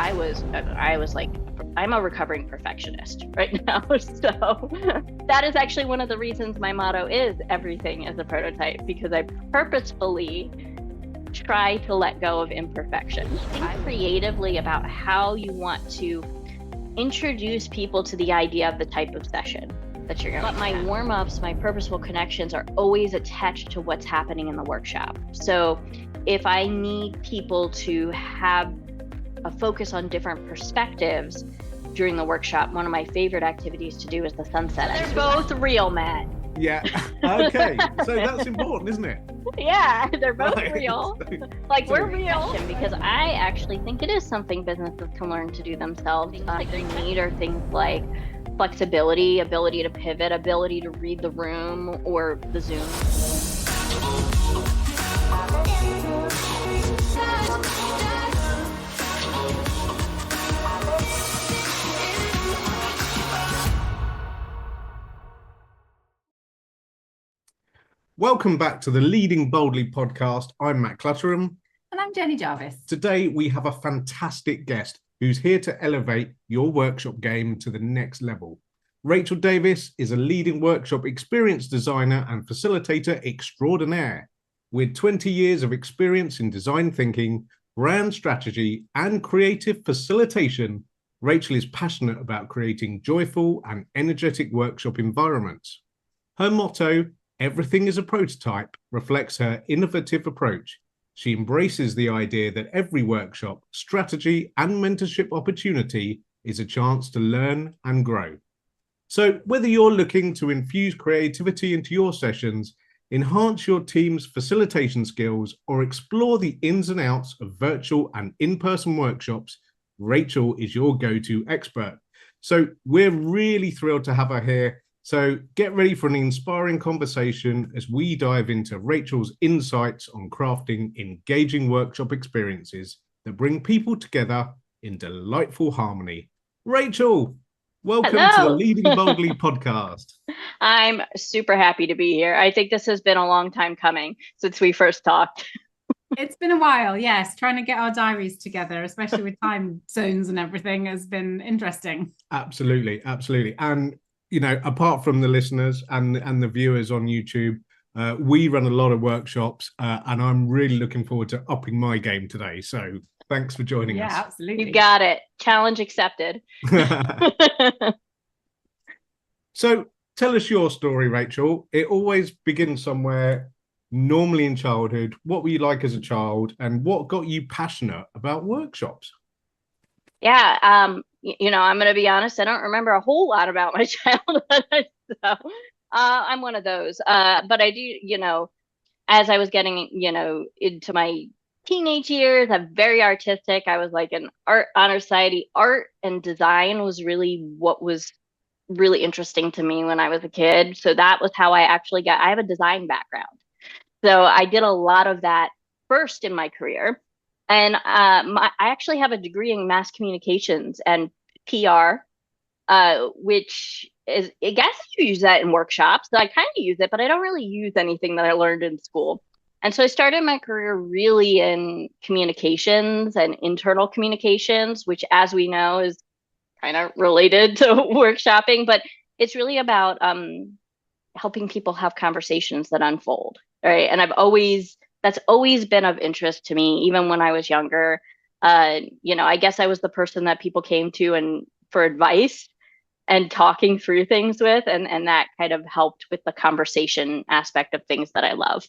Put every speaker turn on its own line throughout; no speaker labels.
I was like, I'm a recovering perfectionist right now. So that is actually one of the reasons my motto is everything is a prototype, because I purposefully try to let go of imperfection. Think creatively about how you want to introduce people to the idea of the type of session that you're going to. But my warm-ups, my purposeful connections are always attached to what's happening in the workshop. So if I need people to have a focus on different perspectives during the workshop, one of my favorite activities to do is the sunset. They're both real, Matt.
Yeah. Okay. So that's important, isn't it?
Yeah, they're both real. Like, we're real. Because I actually think it is something businesses can learn to do themselves. Things like they need are things like flexibility, ability to pivot, ability to read the room or the Zoom.
Welcome back to the Leading Boldly podcast. I'm Matt Clutterham.
And I'm Jenny Jarvis.
Today we have a fantastic guest who's here to elevate your workshop game to the next level. Rachel Davis is a leading workshop experience designer and facilitator extraordinaire. With 20 years of experience in design thinking, brand strategy, and creative facilitation, Rachel is passionate about creating joyful and energetic workshop environments. Her motto, "Everything is a prototype," reflects her innovative approach. She embraces the idea that every workshop, strategy, and mentorship opportunity is a chance to learn and grow. So whether you're looking to infuse creativity into your sessions, enhance your team's facilitation skills, or explore the ins and outs of virtual and in-person workshops, Rachel is your go-to expert. So we're really thrilled to have her here. So get ready for an inspiring conversation as we dive into Rachel's insights on crafting engaging workshop experiences that bring people together in delightful harmony. Rachel, welcome to the Leading Boldly podcast.
I'm super happy to be here. I think this has been a long time coming since we first talked.
It's been a while, yes. Trying to get our diaries together, especially with time zones and everything, has been interesting.
Absolutely. And you know, apart from the listeners and the viewers on YouTube, we run a lot of workshops, and I'm really looking forward to upping my game today. So thanks for joining us.
Yeah, absolutely.
You got it. Challenge accepted.
So tell us your story, Rachel. It always begins somewhere, normally in childhood. What were you like as a child, and what got you passionate about workshops?
Yeah, I'm going to be honest. I don't remember a whole lot about my childhood. So I'm one of those. But I do, as I was getting, into my teenage years, I'm very artistic. I was like an art honor society. Art and design was really what was really interesting to me when I was a kid. So that was how I have a design background. So I did a lot of that first in my career. And I actually have a degree in mass communications and PR, which is, I guess you use that in workshops. So I kind of use it, but I don't really use anything that I learned in school. And so I started my career really in communications and internal communications, which, as we know, is kind of related to workshopping. But it's really about helping people have conversations that unfold, right? And that's always been of interest to me, even when I was younger. I guess I was the person that people came to and for advice and talking through things with, and that kind of helped with the conversation aspect of things that I love.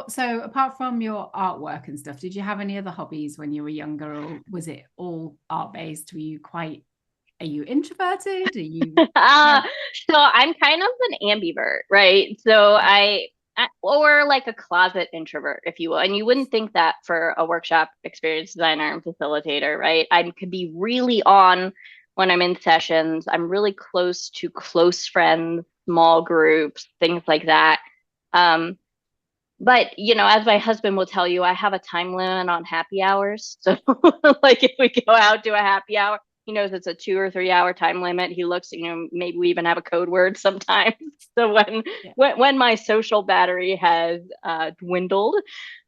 So apart from your artwork and stuff, did you have any other hobbies when you were younger, or was it all art-based? Are you introverted? Are you?
So I'm kind of an ambivert, right? So or like a closet introvert, if you will. And you wouldn't think that for a workshop experience designer and facilitator, right? I could be really on when I'm in sessions. I'm really close to close friends, small groups, things like that. But, as my husband will tell you, I have a time limit on happy hours. So like if we go out to a happy hour, he knows it's a 2 or 3 hour time limit. He looks, maybe we even have a code word sometimes. So when my social battery has dwindled,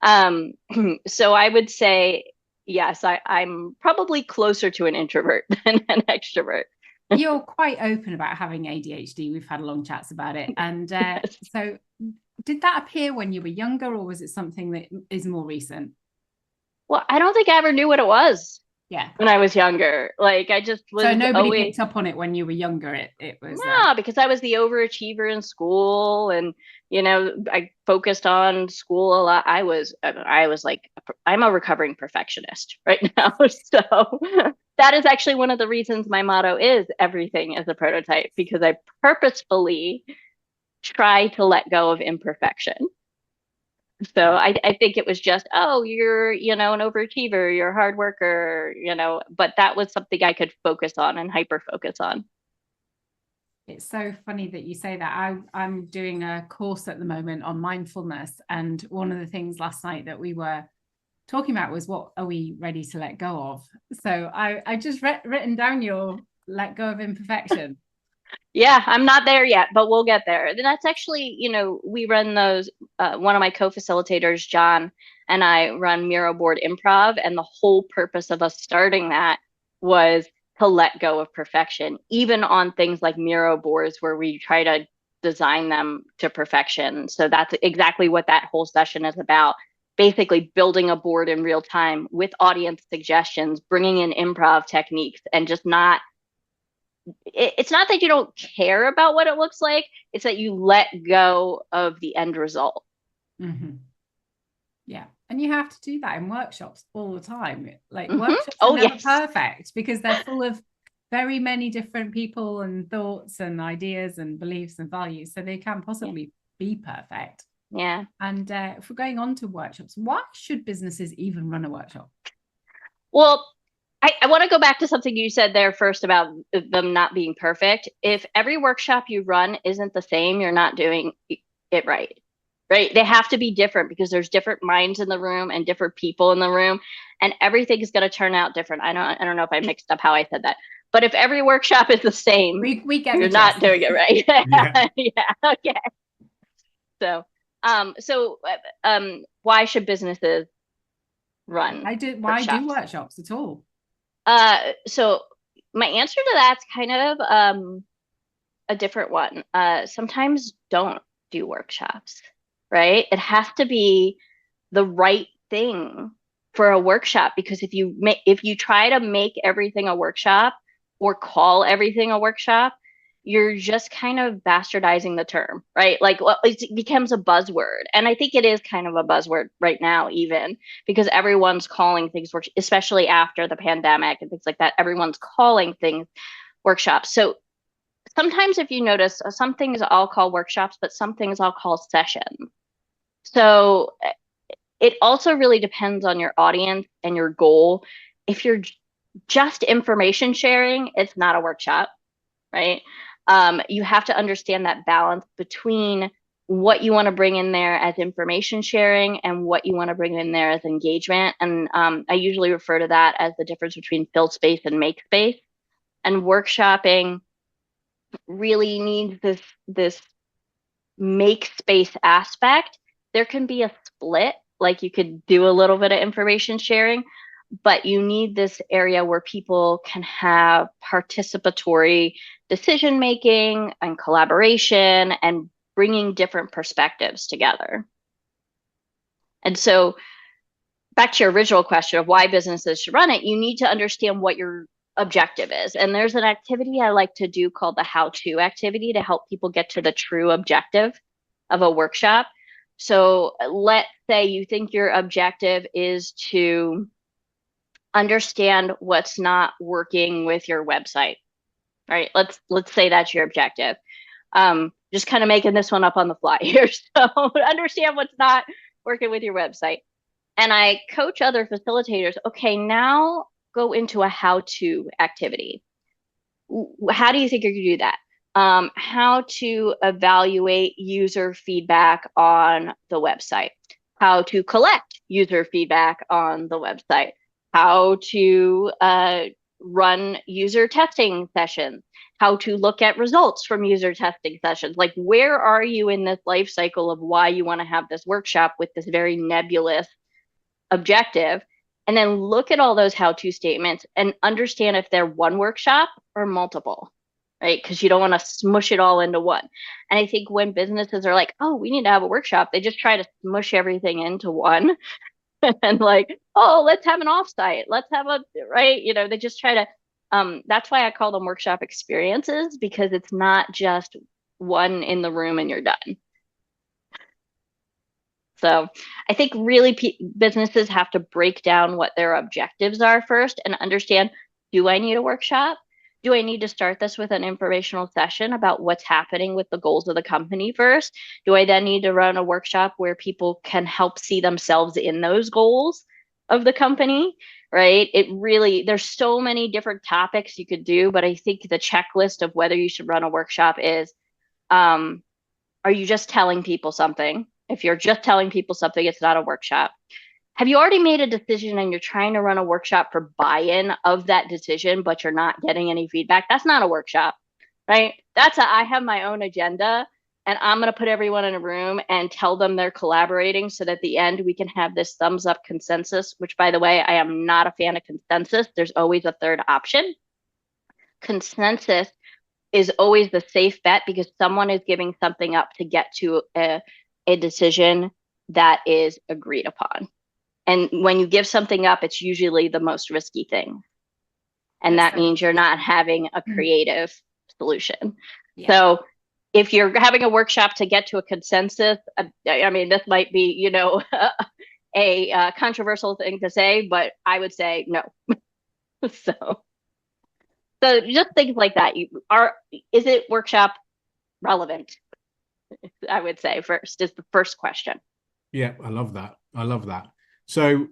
so I would say yes, I'm probably closer to an introvert than an extrovert.
You're quite open about having ADHD. We've had long chats about it. And
Yes.
so did that appear when you were younger, or was it something that is more recent?
Well, I don't think I ever knew what it was
Yeah.
when I was younger. Like I just was
So nobody
always
picked up on it when you were younger. It was
no, because I was the overachiever in school, and I focused on school a lot. I was like, I'm a recovering perfectionist right now. So that is actually one of the reasons my motto is everything is a prototype, because I purposefully try to let go of imperfection. So I think it was just, oh, you're, an overachiever, you're a hard worker, but that was something I could focus on and hyper focus on.
It's so funny that you say that. I'm doing a course at the moment on mindfulness. And one of the things last night that we were talking about was, what are we ready to let go of? So I just written down your let go of imperfection.
Yeah, I'm not there yet, but we'll get there. And that's actually, we run those, one of my co-facilitators, John, and I run Miro Board Improv. And the whole purpose of us starting that was to let go of perfection, even on things like Miro boards where we try to design them to perfection. So that's exactly what that whole session is about. Basically building a board in real time with audience suggestions, bringing in improv techniques, and just it's not that you don't care about what it looks like, it's that you let go of the end result.
Mm-hmm. Yeah. And you have to do that in workshops all the time. Like workshops
Oh,
are never
yes.
perfect because they're full of very many different people and thoughts and ideas and beliefs and values. So they can't possibly be perfect.
Yeah.
And if we're going on to workshops, why should businesses even run a workshop?
Well, I want to go back to something you said there first about them not being perfect. If every workshop you run isn't the same, you're not doing it right. Right? They have to be different because there's different minds in the room and different people in the room, and everything is going to turn out different. I don't know if I mixed up how I said that. But if every workshop is the same,
we get
you're not doing it right.
Yeah.
Yeah. Okay. Why should businesses run
why do workshops at all?
So my answer to that's kind of a different one. Sometimes don't do workshops, right? It has to be the right thing for a workshop, because if you try to make everything a workshop or call everything a workshop, you're just kind of bastardizing the term, right? Like, well, it becomes a buzzword. And I think it is kind of a buzzword right now, even because everyone's calling things work, especially after the pandemic and things like that. Everyone's calling things workshops. So sometimes if you notice, some things I'll call workshops, but some things I'll call sessions. So it also really depends on your audience and your goal. If you're just information sharing, it's not a workshop, right? You have to understand that balance between what you want to bring in there as information sharing and what you want to bring in there as engagement. And I usually refer to that as the difference between fill space and make space. And workshopping really needs this make space aspect. There can be a split, like you could do a little bit of information sharing, but you need this area where people can have participatory decision making and collaboration and bringing different perspectives together. And so back to your original question of why businesses should run it, you need to understand what your objective is. And there's an activity I like to do called the how-to activity to help people get to the true objective of a workshop. So let's say you think your objective is to understand what's not working with your website, right? Let's say that's your objective. Just kind of making this one up on the fly here. So understand what's not working with your website. And I coach other facilitators. Okay, now go into a how-to activity. How do you think you can do that? How to evaluate user feedback on the website, how to collect user feedback on the website, how to run user testing sessions, how to look at results from user testing sessions. Like, where are you in this life cycle of why you want to have this workshop with this very nebulous objective? and then look at all those how-to statements and understand if they're one workshop or multiple, right? Because you don't want to smush it all into one. And I think when businesses are like, oh, we need to have a workshop, they just try to smush everything into one and like, oh, let's have an offsite. Let's have a, right? They just try to, that's why I call them workshop experiences, because it's not just one in the room and you're done. So I think really businesses have to break down what their objectives are first and understand, do I need a workshop? Do I need to start this with an informational session about what's happening with the goals of the company first? Do I then need to run a workshop where people can help see themselves in those goals of the company, right? There's so many different topics you could do, but I think the checklist of whether you should run a workshop is, are you just telling people something? If you're just telling people something, it's not a workshop. Have you already made a decision and you're trying to run a workshop for buy-in of that decision, but you're not getting any feedback? That's not a workshop, right? I have my own agenda and I'm going to put everyone in a room and tell them they're collaborating so that at the end we can have this thumbs up consensus, which, by the way, I am not a fan of consensus. There's always a third option. Consensus is always the safe bet because someone is giving something up to get to a decision that is agreed upon. And when you give something up, it's usually the most risky thing. And that means you're not having a creative solution. Yeah. So if you're having a workshop to get to a consensus, I mean, this might be, a controversial thing to say, but I would say no. So just things like that. Is it workshop relevant? I would say first is the first question.
Yeah, I love that. So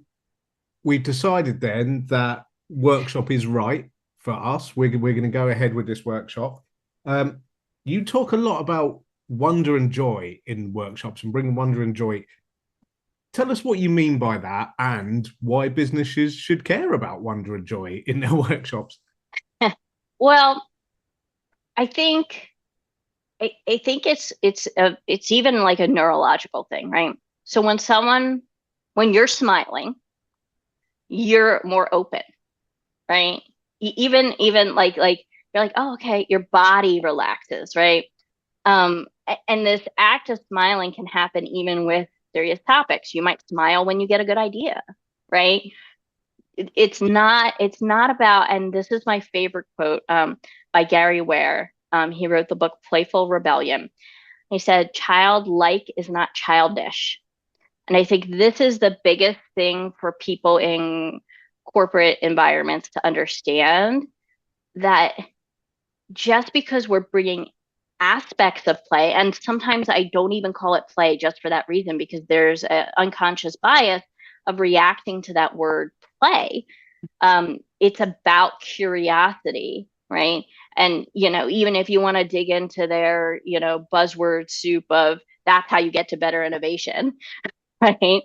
we decided then that workshop is right for us. We're going to go ahead with this workshop. You talk a lot about wonder and joy in workshops and bringing wonder and joy. Tell us what you mean by that and why businesses should care about wonder and joy in their workshops.
Well, I think it's even like a neurological thing, right? So when you're smiling, you're more open, right? Even like you're like, oh, okay, your body relaxes, right? And this act of smiling can happen even with serious topics. You might smile when you get a good idea, right? It's not about, and this is my favorite quote by Gary Ware. He wrote the book Playful Rebellion. He said, childlike is not childish. And I think this is the biggest thing for people in corporate environments to understand, that just because we're bringing aspects of play, and sometimes I don't even call it play just for that reason, because there's an unconscious bias of reacting to that word play. It's about curiosity, right? And, even if you want to dig into their, buzzword soup of that's how you get to better innovation, right?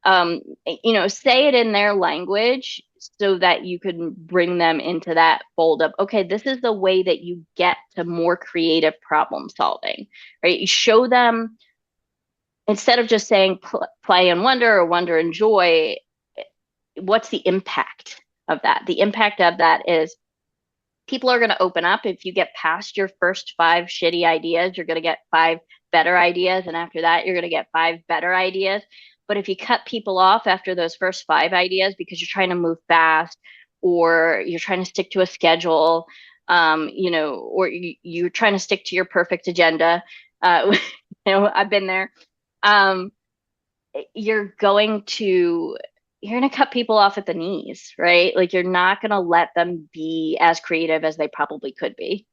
Say it in their language so that you can bring them into that fold of, okay, this is the way that you get to more creative problem solving, right? You show them, instead of just saying play and wonder or wonder and joy, what's the impact of that? The impact of that is people are going to open up. If you get past your first 5 shitty ideas, you're going to get 5 better ideas. And after that, you're going to get 5 better ideas. But if you cut people off after those first 5 ideas because you're trying to move fast, or you're trying to stick to a schedule, or you're trying to stick to your perfect agenda, I've been there. You're going to cut people off at the knees, right? Like, you're not going to let them be as creative as they probably could be.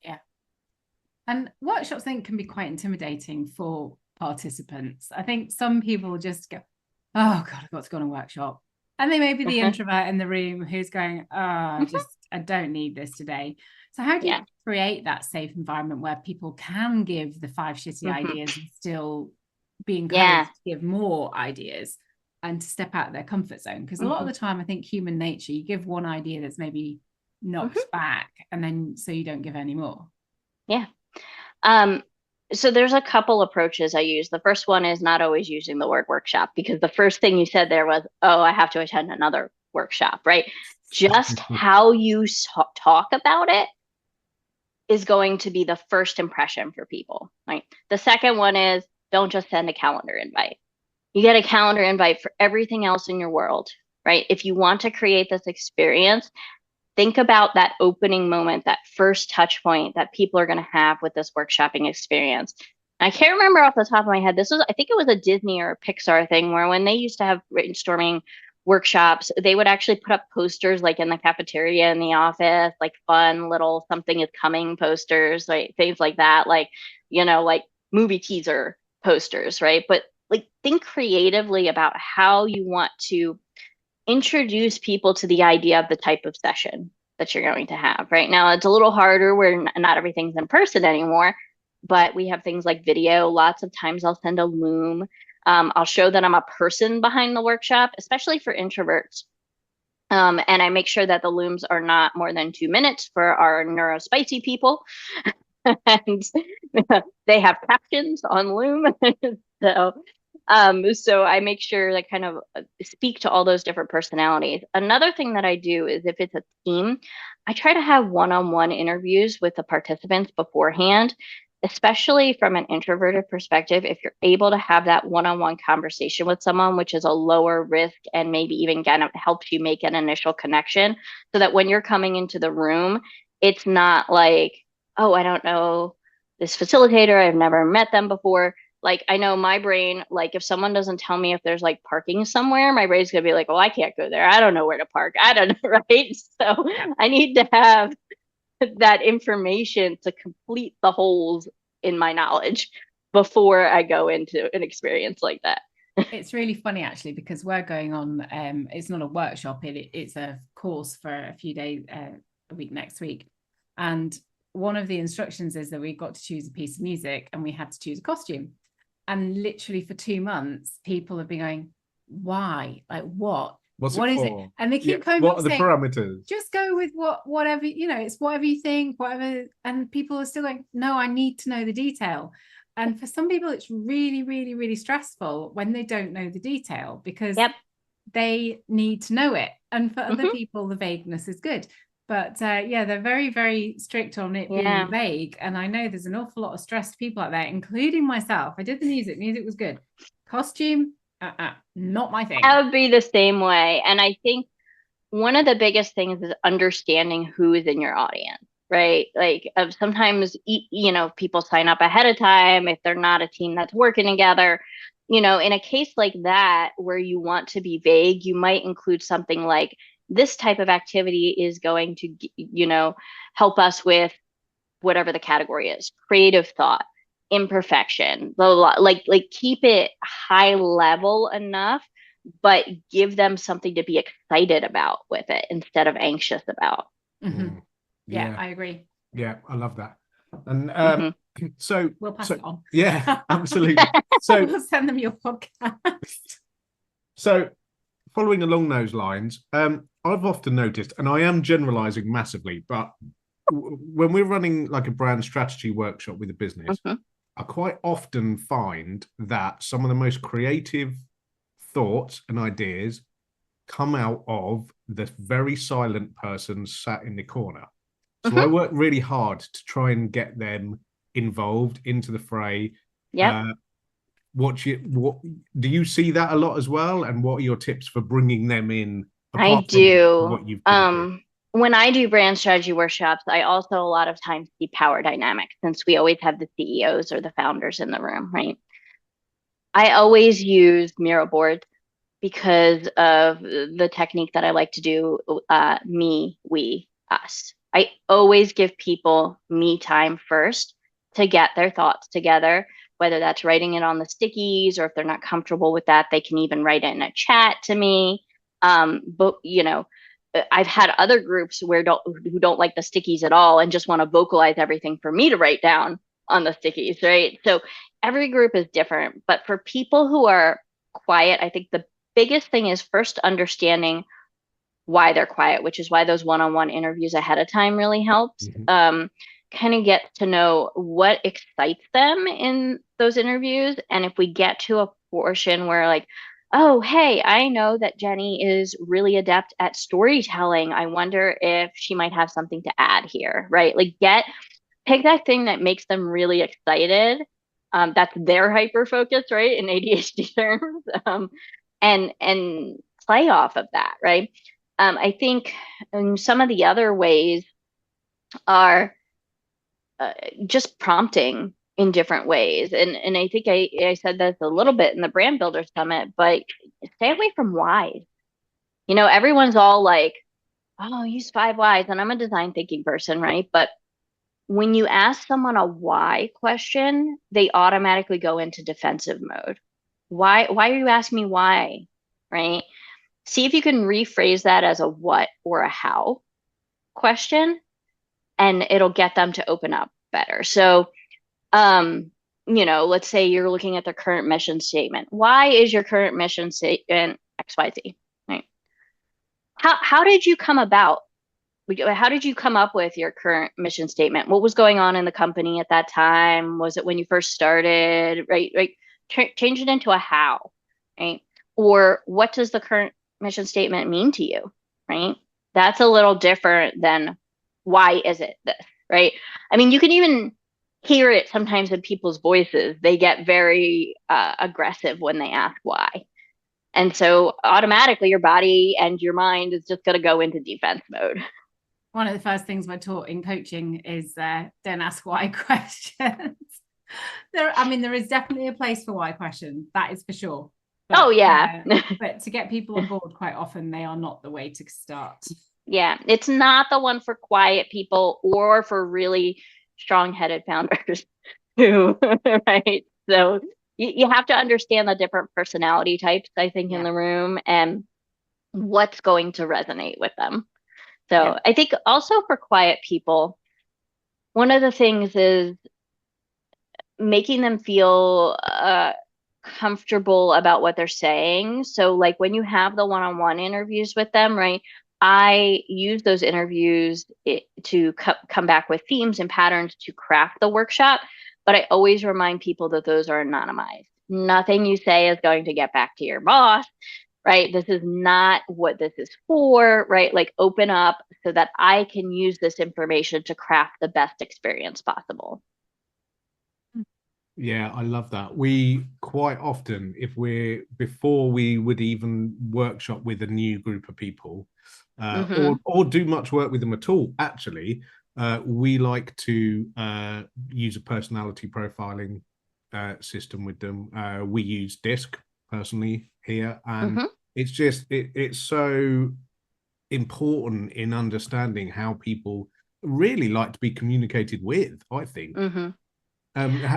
Yeah. And workshops, I think, can be quite intimidating for participants. I think some people just go, oh God, I've got to go on a workshop. And they may be the introvert in the room who's going, oh, I don't need this today. So how do you create that safe environment where people can give the 5 shitty ideas and still be encouraged to give more ideas and to step out of their comfort zone? Because a lot of the time, I think human nature, you give one idea that's maybe knocked back, and then so you don't give any more.
Yeah. So there's a couple approaches I use. The first one is not always using the word workshop, because the first thing you said there was, oh, I have to attend another workshop, right? Just how you talk about it is going to be the first impression for people, right? The second one is, don't just send a calendar invite. You get a calendar invite for everything else in your world, right? If you want to create this experience, think about that opening moment, that first touch point that people are going to have with this workshopping experience. I can't remember off the top of my head. I think it was a Disney or a Pixar thing, where when they used to have brainstorming workshops, they would actually put up posters like in the cafeteria in the office, like fun little something is coming posters, right? Things like that, like, like movie teaser posters, right? But like, think creatively about how you want to introduce people to the idea of the type of session that you're going to have. Right now, it's a little harder where not everything's in person anymore, but we have things like video. Lots of times I'll send a Loom. I'll show that I'm a person behind the workshop, especially for introverts. And I make sure that the Looms are not more than 2 minutes for our neurospicy people. And they have captions on Loom. So I make sure that kind of speak to all those different personalities. Another thing that I do is, if it's a team, I try to have one-on-one interviews with the participants beforehand, especially from an introverted perspective. If you're able to have that one-on-one conversation with someone, which is a lower risk and maybe even kind of helps you make an initial connection, so that when you're coming into the room, it's not like, oh, I don't know this facilitator, I've never met them before. Like, I know my brain, like, if someone doesn't tell me if there's like parking somewhere, my brain's gonna be like, well, I can't go there. I don't know where to park. I don't know, right? So I need to have that information to complete the holes in my knowledge before I go into an experience like that.
It's really funny, actually, because we're going on, it's not a workshop, it's a course for a few days, a week next week. And one of the instructions is that we got to choose a piece of music and we had to choose a costume. And literally for 2 months, people have been going, why? Like, what? What is it? And they keep coming
back. What are the
saying,
parameters?
just go with whatever, it's whatever you think, whatever. And people are still like, no, I need to know the detail. And for some people, it's really, really, really stressful when they don't know the detail, because they need to know it. And for other people, the vagueness is good. But they're very, very strict on it being vague. And I know there's an awful lot of stressed people out there, including myself. I did the music. Music was good. Costume, not my thing.
I would be the same way. And I think one of the biggest things is understanding who is in your audience, right? Like, sometimes, people sign up ahead of time if they're not a team that's working together. In a case like that, where you want to be vague, you might include something like, this type of activity is going to, help us with whatever the category is, creative thought, imperfection, blah, blah, blah. Like keep it high level enough, but give them something to be excited about with it instead of anxious about.
Yeah, I agree.
Yeah, I love that. And so
we'll pass it on.
Yeah, absolutely. So
we'll send them your podcast.
So following along those lines, I've often noticed, and I am generalizing massively, but when we're running like a brand strategy workshop with a business, I quite often find that some of the most creative thoughts and ideas come out of the very silent person sat in the corner. So I work really hard to try and get them involved into the fray. What do you see that a lot as well? And what are your tips for bringing them in?
I do. When I do brand strategy workshops, I also a lot of times see power dynamics, since we always have the CEOs or the founders in the room, right? I always use mural boards because of the technique that I like to do, me, we, us. I always give people me time first to get their thoughts together, whether that's writing it on the stickies, or if they're not comfortable with that, they can even write it in a chat to me. But I've had other groups who don't like the stickies at all and just want to vocalize everything for me to write down on the stickies, right? So every group is different. But for people who are quiet, I think the biggest thing is first understanding why they're quiet, which is why those one-on-one interviews ahead of time really helps. kind of get to know what excites them in those interviews. And if we get to a portion where like, oh, hey, I know that Jenny is really adept at storytelling. I wonder if she might have something to add here, right? Like pick that thing that makes them really excited. That's their hyper focus, right? In ADHD terms. And play off of that, right? I think some of the other ways are just prompting in different ways. And I think I said this a little bit in the Brand Builder Summit, but stay away from whys. Everyone's all like, oh, use 5 whys. And I'm a design thinking person, right? But when you ask someone a why question, they automatically go into defensive mode. Why are you asking me why? Right? See if you can rephrase that as a what or a how question, and it'll get them to open up better. So, let's say you're looking at the current mission statement. Why is your current mission statement XYZ? Right? How did you come about? How did you come up with your current mission statement? What was going on in the company at that time? Was it when you first started? Right? Change it into a how, right? Or what does the current mission statement mean to you? Right? That's a little different than why is it this, right? I mean, you can even hear it sometimes in people's voices. They get very aggressive when they ask why. And so automatically your body and your mind is just going to go into defense mode.
One of the first things we're taught in coaching is don't ask why questions. There is definitely a place for why questions. That is for sure. But,
oh, yeah.
But to get people on board, quite often they are not the way to start.
Yeah, it's not the one for quiet people or for really strong-headed founders too, right? So you have to understand the different personality types, I think, in the room and what's going to resonate with them. So I think also for quiet people, one of the things is making them feel comfortable about what they're saying. So like when you have the one-on-one interviews with them, right? I use those interviews to come back with themes and patterns to craft the workshop. But I always remind people that those are anonymized. Nothing you say is going to get back to your boss, right? This is not what this is for, right? Like open up so that I can use this information to craft the best experience possible.
Yeah, I love that. We quite often, before we would even workshop with a new group of people, or do much work with them at all, actually, we like to use a personality profiling system with them. We use DISC personally here, and it's so important in understanding how people really like to be communicated with, I think.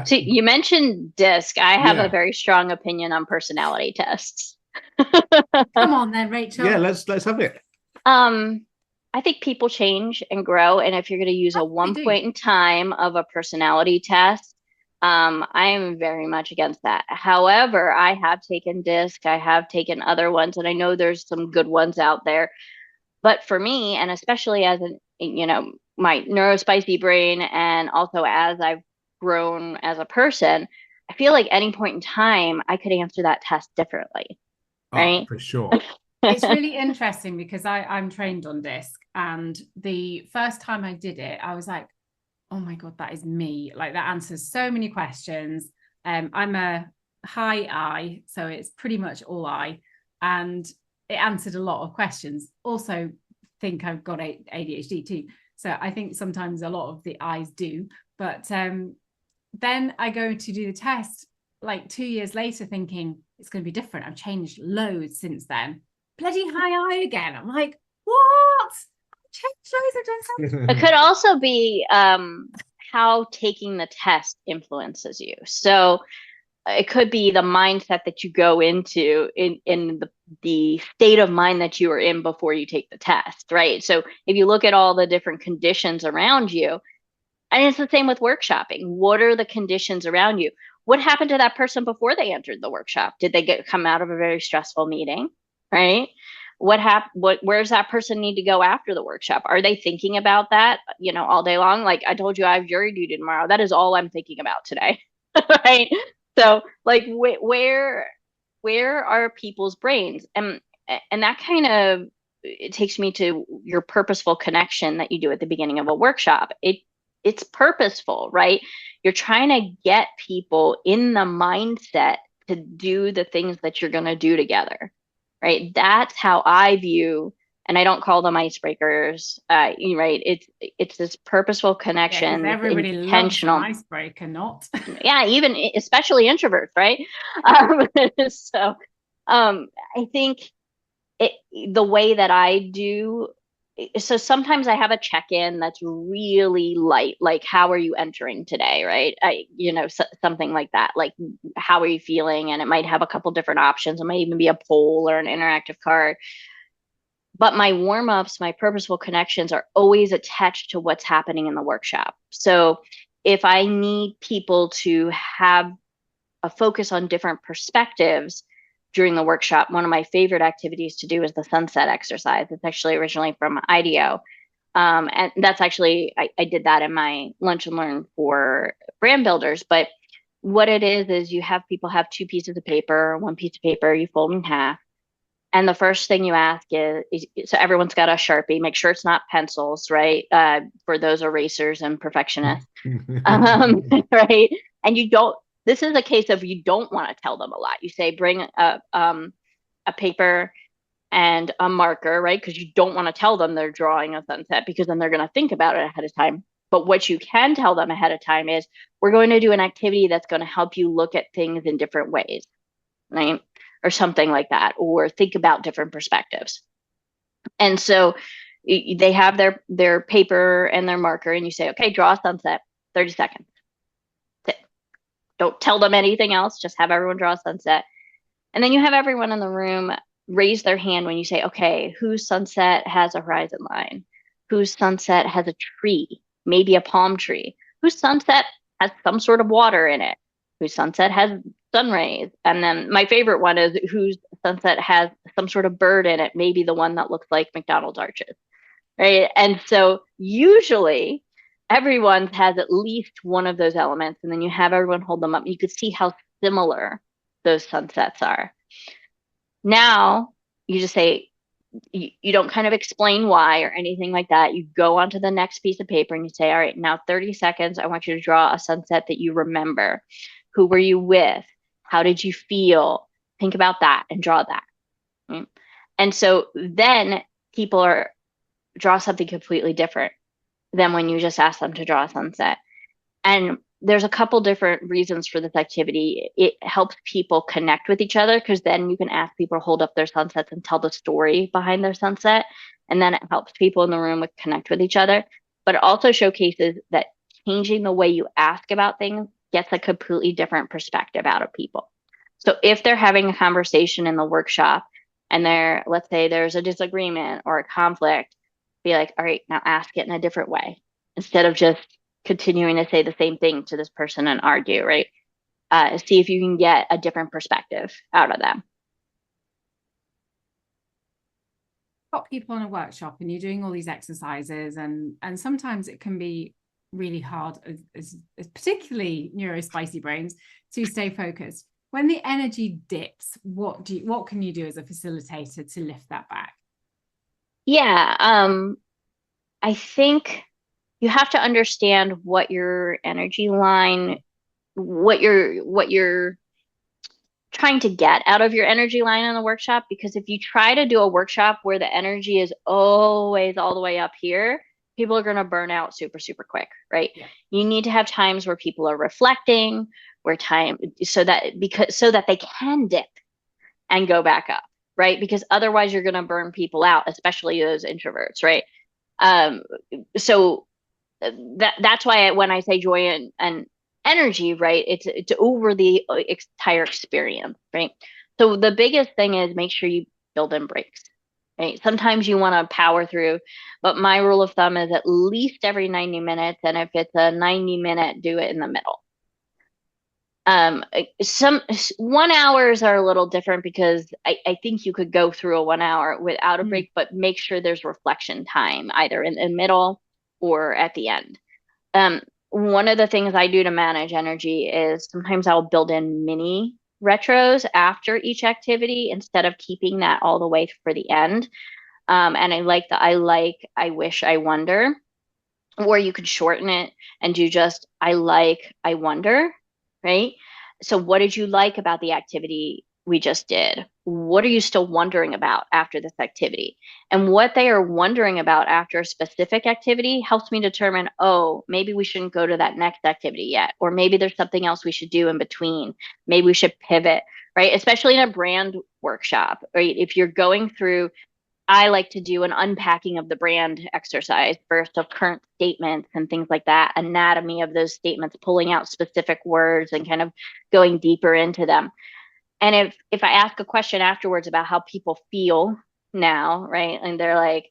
So you mentioned DISC. I have a very strong opinion on personality tests.
Come on then, Rachel.
Yeah, let's have it.
I think people change and grow, and if you're going to use a one point in time of a personality test, I am very much against that. However, I have taken DISC, I have taken other ones, and I know there's some good ones out there. But for me, and especially as my neurospicy brain, and also as I've grown as a person, I feel like any point in time I could answer that test differently. Right?
Oh, for sure.
It's really interesting because I'm trained on DISC, and the first time I did it, I was like, oh my God, that is me. Like that answers so many questions. I'm a high I, so it's pretty much all I, and it answered a lot of questions. Also think I've got ADHD too. So I think sometimes a lot of the I's do, but then I go to do the test like 2 years later thinking it's going to be different. I've changed loads since then. Bloody high I again. I'm like, what? I've changed loads. I've done something.
It could also be how taking the test influences you. So it could be the mindset that you go into in the state of mind that you are in before you take the test, right? So if you look at all the different conditions around you, and it's the same with workshopping. What are the conditions around you? What happened to that person before they entered the workshop? Did they come out of a very stressful meeting, right? where's that person need to go after the workshop? Are they thinking about that, all day long? Like I told you, I have jury duty tomorrow. That is all I'm thinking about today. Right. So like where are people's brains? And that kind of, it takes me to your purposeful connection that you do at the beginning of a workshop. It's purposeful, right? You're trying to get people in the mindset to do the things that you're going to do together, right? That's how I view, and I don't call them icebreakers, right? It's this purposeful connection,
everybody
intentional.
loves an icebreaker, not.
Yeah, even especially introverts, right? So I think the way that I do, so sometimes I have a check-in that's really light, like how are you entering today, right? Something like that, like how are you feeling? And it might have a couple different options. It might even be a poll or an interactive card. But my warm-ups, my purposeful connections are always attached to what's happening in the workshop. So if I need people to have a focus on different perspectives during the workshop, one of my favorite activities to do is the sunset exercise. It's actually originally from IDEO. And that's actually, I did that in my lunch and learn for brand builders. But what it is you have people have two pieces of paper, one piece of paper, you fold in half. And the first thing you ask is so everyone's got a Sharpie, make sure it's not pencils, right? For those erasers and perfectionists. Right. And this is a case of you don't want to tell them a lot. You say, bring a paper and a marker, right? Because you don't want to tell them they're drawing a sunset, because then they're going to think about it ahead of time. But what you can tell them ahead of time is, we're going to do an activity that's going to help you look at things in different ways, right? Or something like that, or think about different perspectives. And so they have their paper and their marker, and you say, okay, draw a sunset, 30 seconds. Don't tell them anything else, just have everyone draw a sunset. And then you have everyone in the room raise their hand when you say, okay, whose sunset has a horizon line? Whose sunset has a tree, maybe a palm tree? Whose sunset has some sort of water in it? Whose sunset has sun rays? And then my favorite one is whose sunset has some sort of bird in it, maybe the one that looks like McDonald's arches, right? And so usually everyone has at least one of those elements, and then you have everyone hold them up. You could see how similar those sunsets are. Now you just say, you don't kind of explain why or anything like that. You go on to the next piece of paper and you say, all right, now 30 seconds, I want you to draw a sunset that you remember. Who were you with? How did you feel? Think about that and draw that. Right? And so then people draw something completely different than when you just ask them to draw a sunset. And there's a couple different reasons for this activity. It helps people connect with each other, because then you can ask people to hold up their sunsets and tell the story behind their sunset. And then it helps people in the room connect with each other. But it also showcases that changing the way you ask about things gets a completely different perspective out of people. So if they're having a conversation in the workshop and let's say there's a disagreement or a conflict, be like, all right, now ask it in a different way, instead of just continuing to say the same thing to this person and argue, right? See if you can get a different perspective out of them.
Got people in a workshop and you're doing all these exercises, and sometimes it can be really hard, as particularly neurospicy brains, to stay focused. When the energy dips, what can you do as a facilitator to lift that back?
Yeah, I think you have to understand what your energy line, what you're trying to get out of your energy line in the workshop. Because if you try to do a workshop where the energy is always all the way up here, people are going to burn out super, super quick, right? Yeah. You need to have times where people are reflecting, so that they can dip and go back up, right? Because otherwise you're going to burn people out, especially those introverts, right? So that's why when I say joy and energy, right, it's over the entire experience, right? So the biggest thing is make sure you build in breaks, right? Sometimes you want to power through, but my rule of thumb is at least every 90 minutes. And if it's a 90-minute, do it in the middle. Some 1 hours are a little different because I think you could go through a 1 hour without a break, but make sure there's reflection time either in the middle or at the end. One of the things I do to manage energy is sometimes I'll build in mini retros after each activity instead of keeping that all the way for the end. And I wish, I wonder, or you could shorten it and do just I like, I wonder, right? So what did you like about the activity we just did? What are you still wondering about after this activity? And what they are wondering about after a specific activity helps me determine, oh, maybe we shouldn't go to that next activity yet, or maybe there's something else we should do in between. Maybe we should pivot, right? Especially in a brand workshop, right? If you're going through, I like to do an unpacking of the brand exercise first of current statements and things like that, anatomy of those statements, pulling out specific words and kind of going deeper into them. And if I ask a question afterwards about how people feel now, right, and they're like,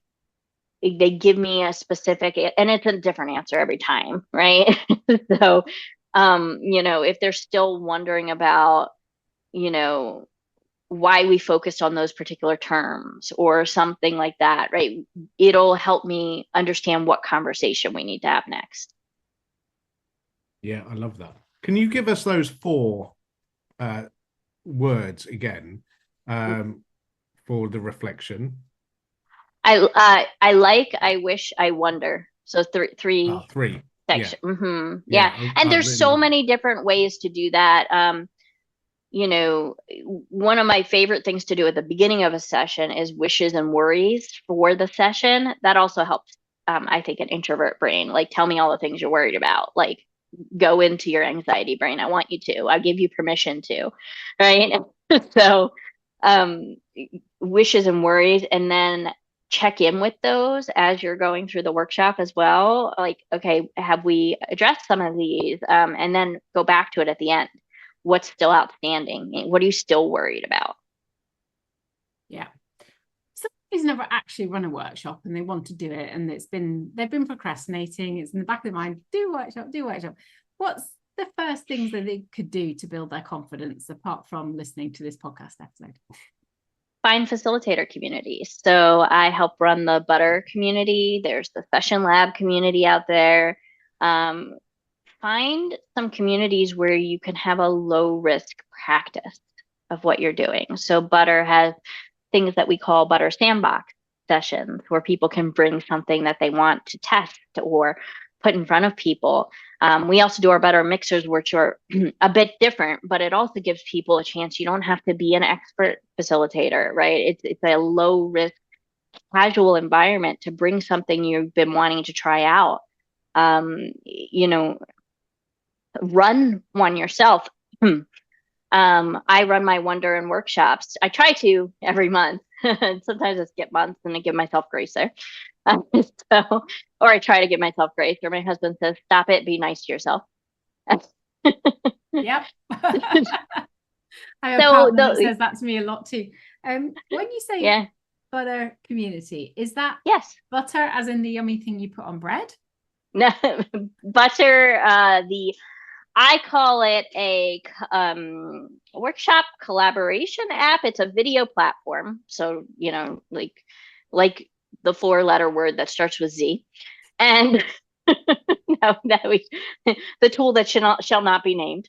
they give me a specific, and it's a different answer every time, right? So, if they're still wondering about, why we focused on those particular terms or something like that, right? It'll help me understand what conversation we need to have next.
Yeah, I love that. Can you give us those 4 words again for the reflection?
I like, I wish, I wonder. So three
3
section.
Yeah.
Mm-hmm. Yeah. And there's
really
so many different ways to do that. One of my favorite things to do at the beginning of a session is wishes and worries for the session. That also helps, I think, an introvert brain. Like, tell me all the things you're worried about. Like, go into your anxiety brain. I want you to. I give you permission to, right? So, wishes and worries, and then check in with those as you're going through the workshop as well. Like, okay, have we addressed some of these? And then go back to it at the end. What's still outstanding? What are you still worried about?
Yeah. Somebody's never actually run a workshop and they want to do it, and they've been procrastinating. It's in the back of their mind, do workshop. What's the first things that they could do to build their confidence apart from listening to this podcast episode?
Find facilitator communities. So I help run the Butter community. There's the Session Lab community out there. Find some communities where you can have a low risk practice of what you're doing. So Butter has things that we call Butter Sandbox sessions where people can bring something that they want to test or put in front of people. We also do our Butter mixers, which are a bit different, but it also gives people a chance. You don't have to be an expert facilitator, right? It's a low risk, casual environment to bring something you've been wanting to try out. Run one yourself. I run my Wonder and workshops. I try to every month. Sometimes I skip months and I give myself grace there. Or I try to give myself grace, or my husband says, stop it, be nice to yourself.
Yep. I have a partner that says that to me a lot too. When you say Butter community, is that butter as in the yummy thing you put on bread?
No, Butter, I call it a workshop collaboration app. It's a video platform. So, like the 4-letter word that starts with Z. And the tool that shall not be named.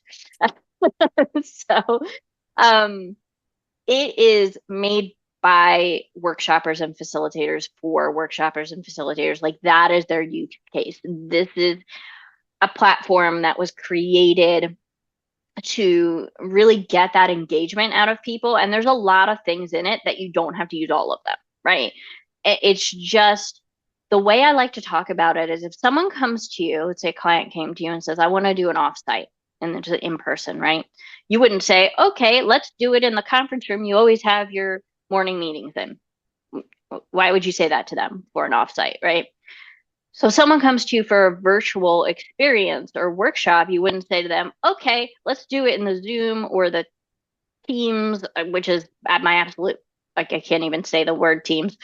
So it is made by workshoppers and facilitators for workshoppers and facilitators. Like, that is their use case. This is a platform that was created to really get that engagement out of people. And there's a lot of things in it that you don't have to use all of them, right? It's just the way I like to talk about it is if someone comes to you, let's say a client came to you and says, I want to do an offsite, and it's in person, right? You wouldn't say, okay, let's do it in the conference room you always have your morning meetings in. Why would you say that to them for an offsite, right? So if someone comes to you for a virtual experience or workshop, you wouldn't say to them, okay, let's do it in the Zoom or the Teams, which is at my absolute, like, I can't even say the word Teams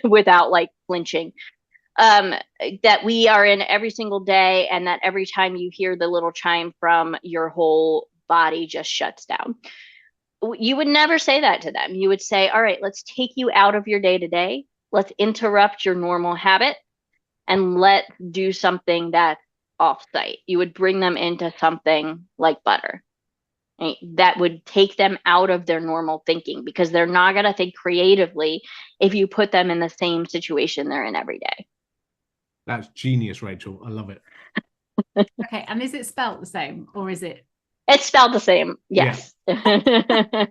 without like flinching. that we are in every single day, and that every time you hear the little chime from, your whole body just shuts down. You would never say that to them. You would say, all right, let's take you out of your day to day. Let's interrupt your normal habit and let's do something that's off-site. You would bring them into something like butter. Right? That would take them out of their normal thinking, because they're not going to think creatively if you put them in the same situation they're in every day.
That's genius, Rachel. I love it.
Okay, and is it spelt the same, or is it?
It's spelled the same. Yes. Yeah.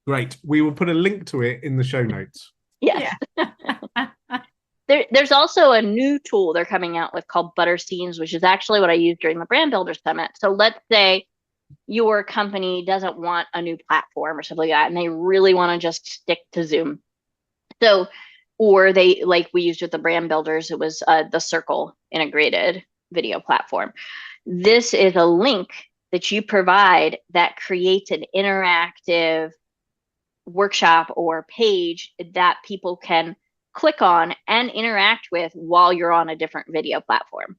Great. We will put a link to it in the show notes.
Yes.
Yeah.
There's also a new tool they're coming out with called Butter Scenes, which is actually what I used during the Brand Builder Summit. So let's say your company doesn't want a new platform or something like that, and they really want to just stick to Zoom. So, or they, like we used with the brand builders, it was the Circle integrated video platform. This is a link that you provide that creates an interactive workshop or page that people can click on and interact with while you're on a different video platform.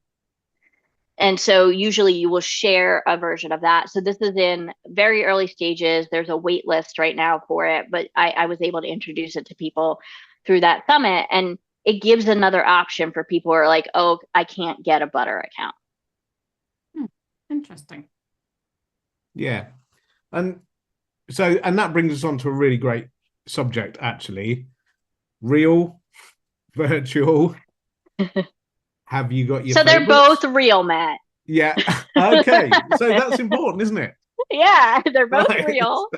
And so usually you will share a version of that. So this is in very early stages. There's a wait list right now for it, but I was able to introduce it to people through that summit. And it gives another option for people who are like, oh, I can't get a Butter account.
Interesting.
Yeah. And so, and that brings us on to a really great subject, actually. Real, virtual. Have you got your
So they're
favorites?
both real, Matt.
Yeah. Okay. So that's important, isn't it?
Yeah, they're both
Right.
real.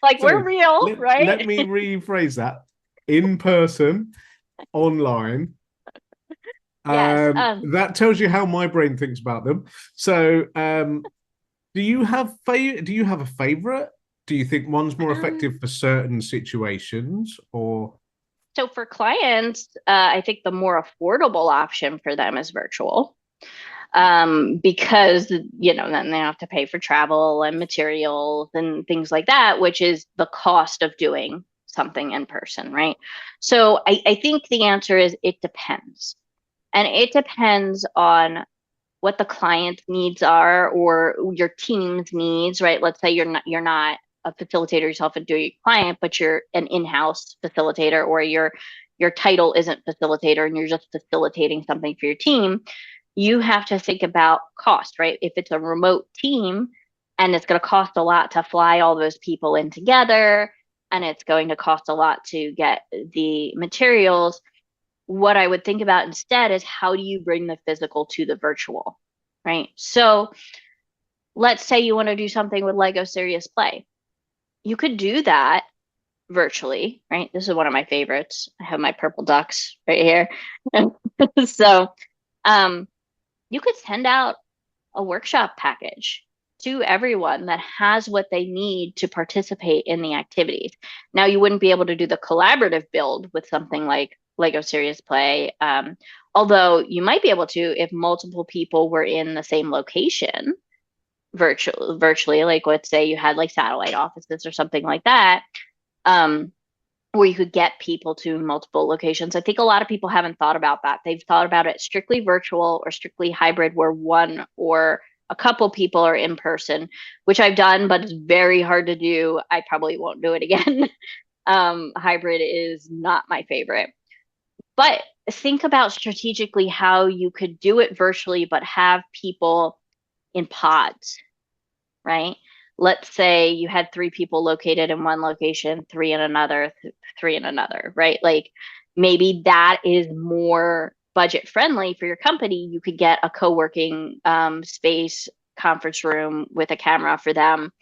Like
So
we're real, right?
Let me rephrase that. In person, online.
Yes.
That tells you how my brain thinks about them. So, do you have a favorite? Do you think one's more effective for certain situations, or?
So for clients, I think the more affordable option for them is virtual, because, you know, then they have to pay for travel and materials and things like that, which is the cost of doing something in person, right? So I think the answer is it depends. And it depends on what the client's needs are or your team's needs, right? Let's say you're not a facilitator yourself and doing a client, but you're an in-house facilitator, or your title isn't facilitator and you're just facilitating something for your team. You have to think about cost, right? If it's a remote team and it's going to cost a lot to fly all those people in together, and it's going to cost a lot to get the materials, what I would think about instead is how do you bring the physical to the virtual, right? So let's say you want to do something with Lego Serious Play. You could do that virtually, right? This is one of my favorites. I have my purple ducks right here. So you could send out a workshop package to everyone that has what they need to participate in the activities. Now, you wouldn't be able to do the collaborative build with something like Lego Serious Play, although you might be able to if multiple people were in the same location virtually, like let's say you had like satellite offices or something like that, where you could get people to multiple locations. I think a lot of people haven't thought about that. They've thought about it strictly virtual or strictly hybrid, where one or a couple people are in person, which I've done, but it's very hard to do. I probably won't do it again. Hybrid is not my favorite. But think about strategically how you could do it virtually, but have people in pods, right? Let's say you had 3 people located in one location, 3 in another, 3 in another, right? Like maybe that is more budget friendly for your company. You could get a co-working space, conference room with a camera for them,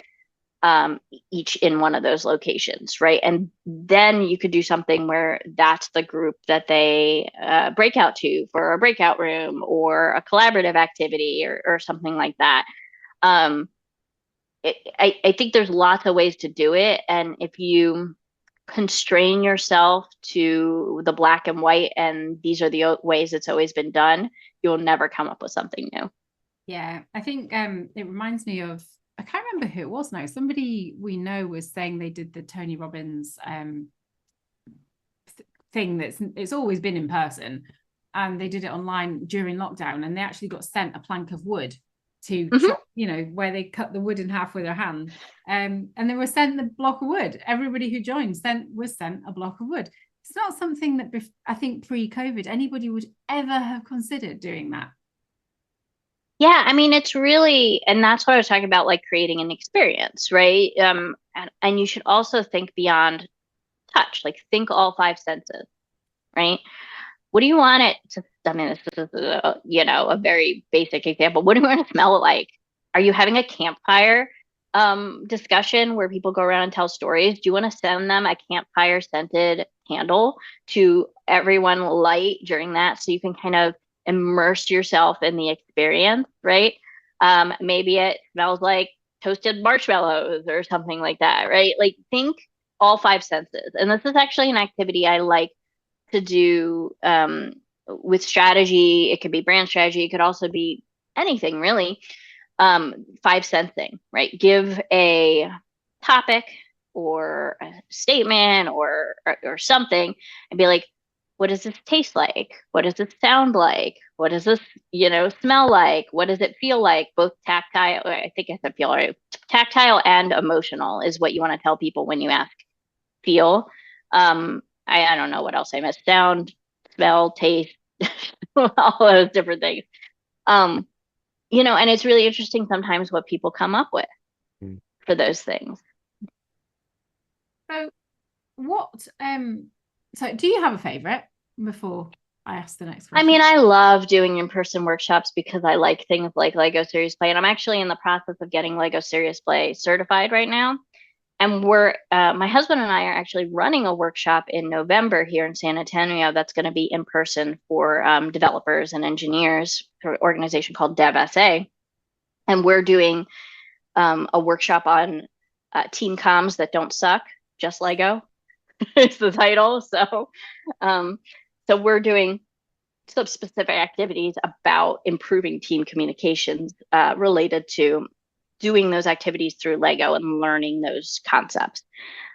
each in one of those locations, right? And then you could do something where that's the group that they break out to for a breakout room or a collaborative activity or something like that. I think there's lots of ways to do it. And if you constrain yourself to the black and white, and these are the ways it's always been done, you'll never come up with something new.
Yeah, I think it reminds me of, I can't remember who it was now. Somebody we know was saying they did the Tony Robbins thing it's always been in person, and they did it online during lockdown, and they actually got sent a plank of wood to chop, where they cut the wood in half with their hand. And they were sent the block of wood. Everybody who joined was sent a block of wood. It's not something that I think pre-COVID anybody would ever have considered doing that.
Yeah, I mean, it's really, and that's what I was talking about, like creating an experience, right? And you should also think beyond touch, like think all five senses, right? What do you want it to, I mean, this is, a very basic example. What do you want to smell like? Are you having a campfire discussion where people go around and tell stories? Do you want to send them a campfire scented candle to everyone light during that so you can kind of immerse yourself in the experience, right? Maybe it smells like toasted marshmallows or something like that, right? Like think all five senses. And this is actually an activity I like to do with strategy. It could be brand strategy. It could also be anything really. Five sensing, right? Give a topic or a statement or something and be like, what does this taste like? What does this sound like? What does this, smell like? What does it feel like? Both tactile, I think I said feel, right? Tactile and emotional is what you want to tell people when you ask feel. I don't know what else I missed. Sound, smell, taste, all those different things. And it's really interesting sometimes what people come up with for those things.
So so do you have a favorite before I ask the next question?
I mean, I love doing in-person workshops because I like things like Lego Serious Play, and I'm actually in the process of getting Lego Serious Play certified right now. And my husband and I are actually running a workshop in November here in San Antonio that's going to be in person for developers and engineers for an organization called DevSA. And we're doing a workshop on team comms that don't suck, just Lego. It's the title. So we're doing some specific activities about improving team communications related to doing those activities through Lego and learning those concepts.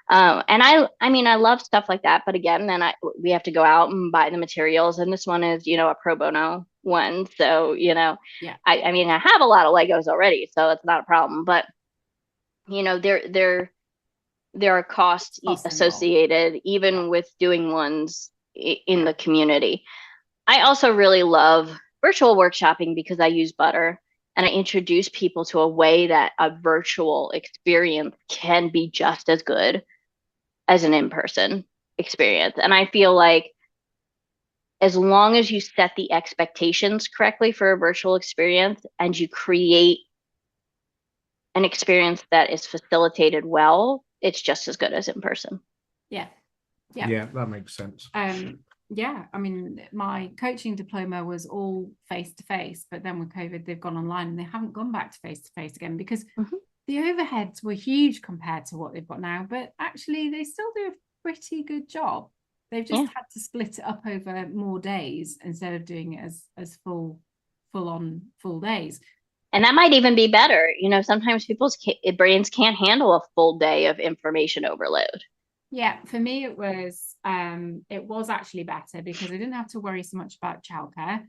And I mean, I love stuff like that. But again, then we have to go out and buy the materials. And this one is, a pro bono one. So,
yeah.
I mean, I have a lot of Legos already, so it's not a problem. But, there are costs associated even with doing ones in the community. I also really love virtual workshopping because I use Butter. And I introduce people to a way that a virtual experience can be just as good as an in-person experience. And I feel like as long as you set the expectations correctly for a virtual experience and you create an experience that is facilitated well, it's just as good as in person.
Yeah,
that makes sense.
Yeah, I mean, my coaching diploma was all face-to-face, but then with COVID, they've gone online and they haven't gone back to face-to-face again because the overheads were huge compared to what they've got now. But actually, they still do a pretty good job. They've just had to split it up over more days instead of doing it as full days.
And that might even be better. Sometimes people's brains can't handle a full day of information overload.
Yeah, for me, it was actually better because I didn't have to worry so much about childcare,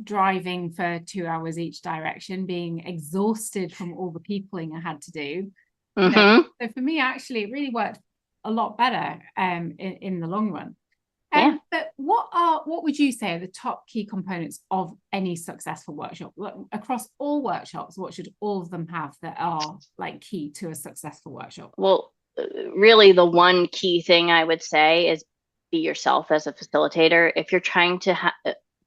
driving for 2 hours each direction, being exhausted from all the peopling I had to do. So for me, actually, it really worked a lot better in the long run. But what would you say are the top key components of any successful workshop? Across all workshops, what should all of them have that are like key to a successful workshop?
Well, really the one key thing I would say is be yourself as a facilitator. If you're trying to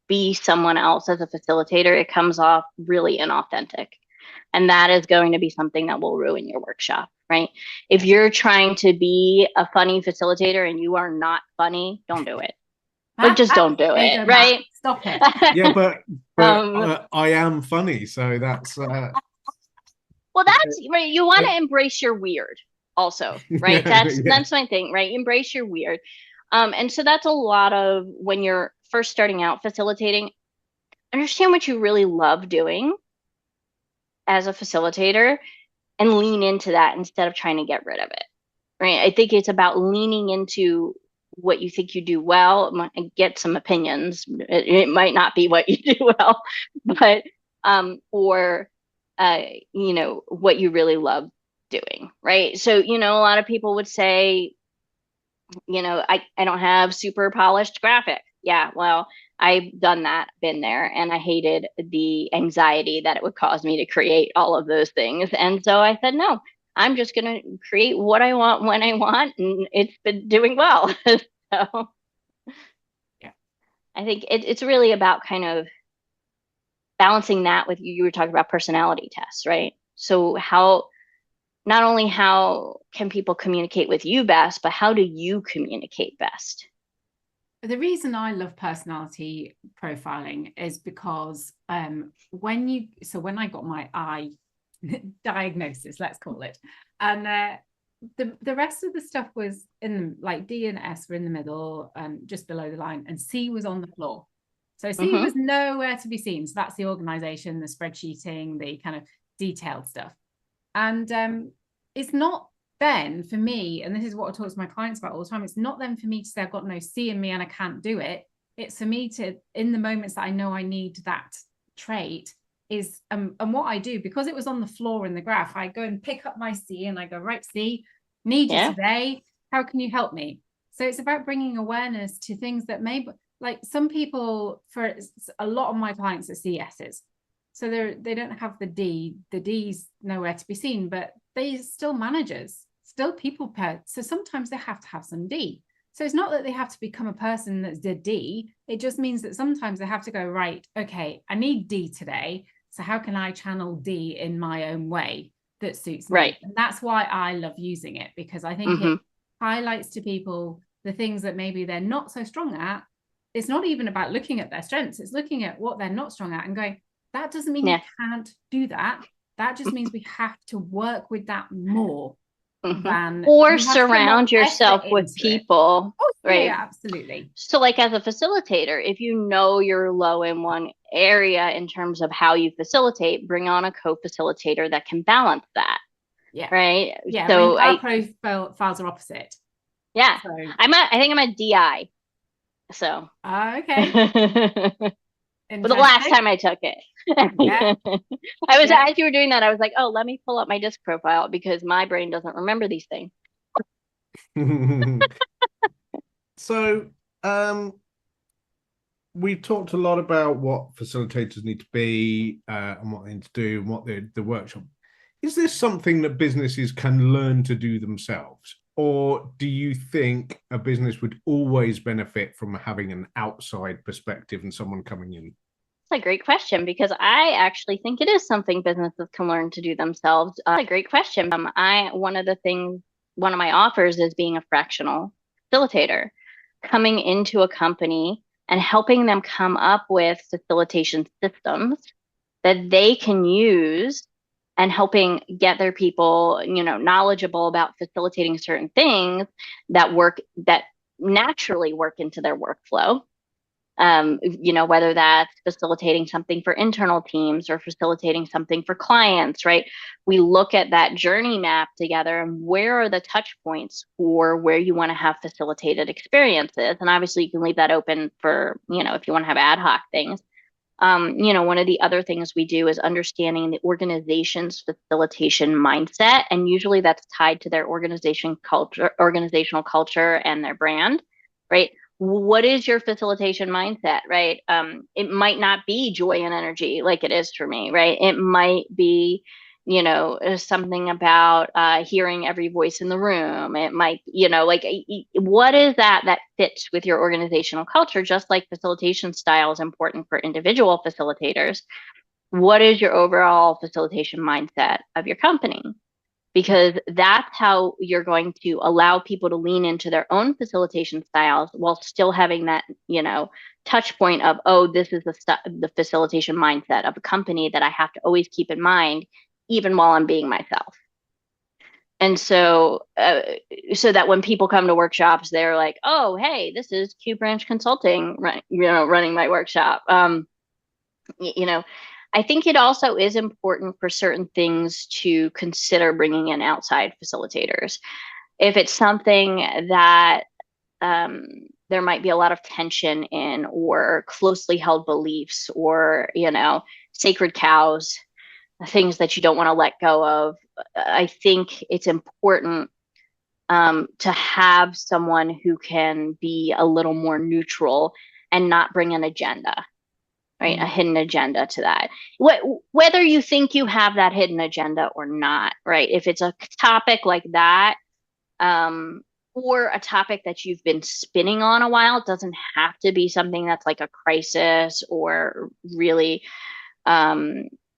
be someone else as a facilitator, it comes off really inauthentic. And that is going to be something that will ruin your workshop, right? If you're trying to be a funny facilitator and you are not funny, don't do it. Like, just don't do it, right?
Stop it.
Yeah, but I am funny, so that's...
Well, that's right. You want to embrace your weird also, right? That's my thing, right? Embrace your weird. And so that's a lot of when you're first starting out facilitating, understand what you really love doing as a facilitator and lean into that instead of trying to get rid of it, right? I think it's about leaning into what you think you do well, get some opinions. It might not be what you do well, but or what you really love doing, right? So, a lot of people would say, I don't have super polished graphics. Yeah, well, I've done that, been there, and I hated the anxiety that it would cause me to create all of those things. And so I said, no, I'm just going to create what I want when I want, and it's been doing well. So
yeah,
I think it's really about kind of balancing that with you were talking about personality tests, right? So not only how can people communicate with you best, but how do you communicate best?
The reason I love personality profiling is because when I got my eye diagnosis, let's call it, and the rest of the stuff was in, like, D and S were in the middle and just below the line, and C was on the floor. So C was nowhere to be seen. So that's the organization, the spreadsheeting, the kind of detailed stuff. And it's not then for me, and this is what I talk to my clients about all the time, it's not then for me to say I've got no C in me and I can't do it. It's for me to, in the moments that I know I need that trait, is and what I do, because it was on the floor in the graph, I go and pick up my C and I go, right, C, need you today. How can you help me? So it's about bringing awareness to things that maybe, like, some people, for a lot of my clients are CSs. So they don't have the D. The D's nowhere to be seen, but they're still managers, still people. So sometimes they have to have some D. So it's not that they have to become a person that's the D. It just means that sometimes they have to go, right, okay, I need D today. So how can I channel D in my own way that suits me?
Right.
And that's why I love using it, because I think it highlights to people the things that maybe they're not so strong at. It's not even about looking at their strengths. It's looking at what they're not strong at and going, that doesn't mean you can't do that. That just means we have to work with that more than,
or surround yourself with people.
Oh,
right?
Yeah, absolutely.
So, like, as a facilitator, if you know you're low in one area in terms of how you facilitate, bring on a co-facilitator that can balance that.
Yeah.
Right.
Yeah.
So
our profiles are opposite.
Yeah.
So.
I think I'm a DI. So.
Okay.
But the last time I took it,
yeah.
as you were doing that, I was like, oh, let me pull up my disc profile because my brain doesn't remember these things.
So, we've talked a lot about what facilitators need to be and what they need to do and what the workshop. Is this something that businesses can learn to do themselves? Or do you think a business would always benefit from having an outside perspective and someone coming in?
That's a great question, because I actually think it is something businesses can learn to do themselves. A great question. One of my offers is being a fractional facilitator, coming into a company and helping them come up with facilitation systems that they can use, and helping get their people, knowledgeable about facilitating certain things that naturally work into their workflow. Whether that's facilitating something for internal teams or facilitating something for clients, right? We look at that journey map together and where are the touch points for where you want to have facilitated experiences. And obviously you can leave that open for, if you want to have ad hoc things. One of the other things we do is understanding the organization's facilitation mindset. And usually that's tied to their organizational culture and their brand, right? What is your facilitation mindset, right? It might not be joy and energy like it is for me, right? It might be, something about hearing every voice in the room. It might, what is that fits with your organizational culture? Just like facilitation style is important for individual facilitators. What is your overall facilitation mindset of your company? Because that's how you're going to allow people to lean into their own facilitation styles while still having that, touch point of, oh, this is the facilitation mindset of a company that I have to always keep in mind, even while I'm being myself. And so that when people come to workshops, they're like, oh, hey, this is Q Branch Consulting, running my workshop. I think it also is important for certain things to consider bringing in outside facilitators. If it's something that there might be a lot of tension in, or closely held beliefs, or, sacred cows, things that you don't want to let go of. I think it's important to have someone who can be a little more neutral and not bring an agenda, right? A hidden agenda to that. Whether you think you have that hidden agenda or not, right? If it's a topic like that, or a topic that you've been spinning on a while, it doesn't have to be something that's like a crisis or really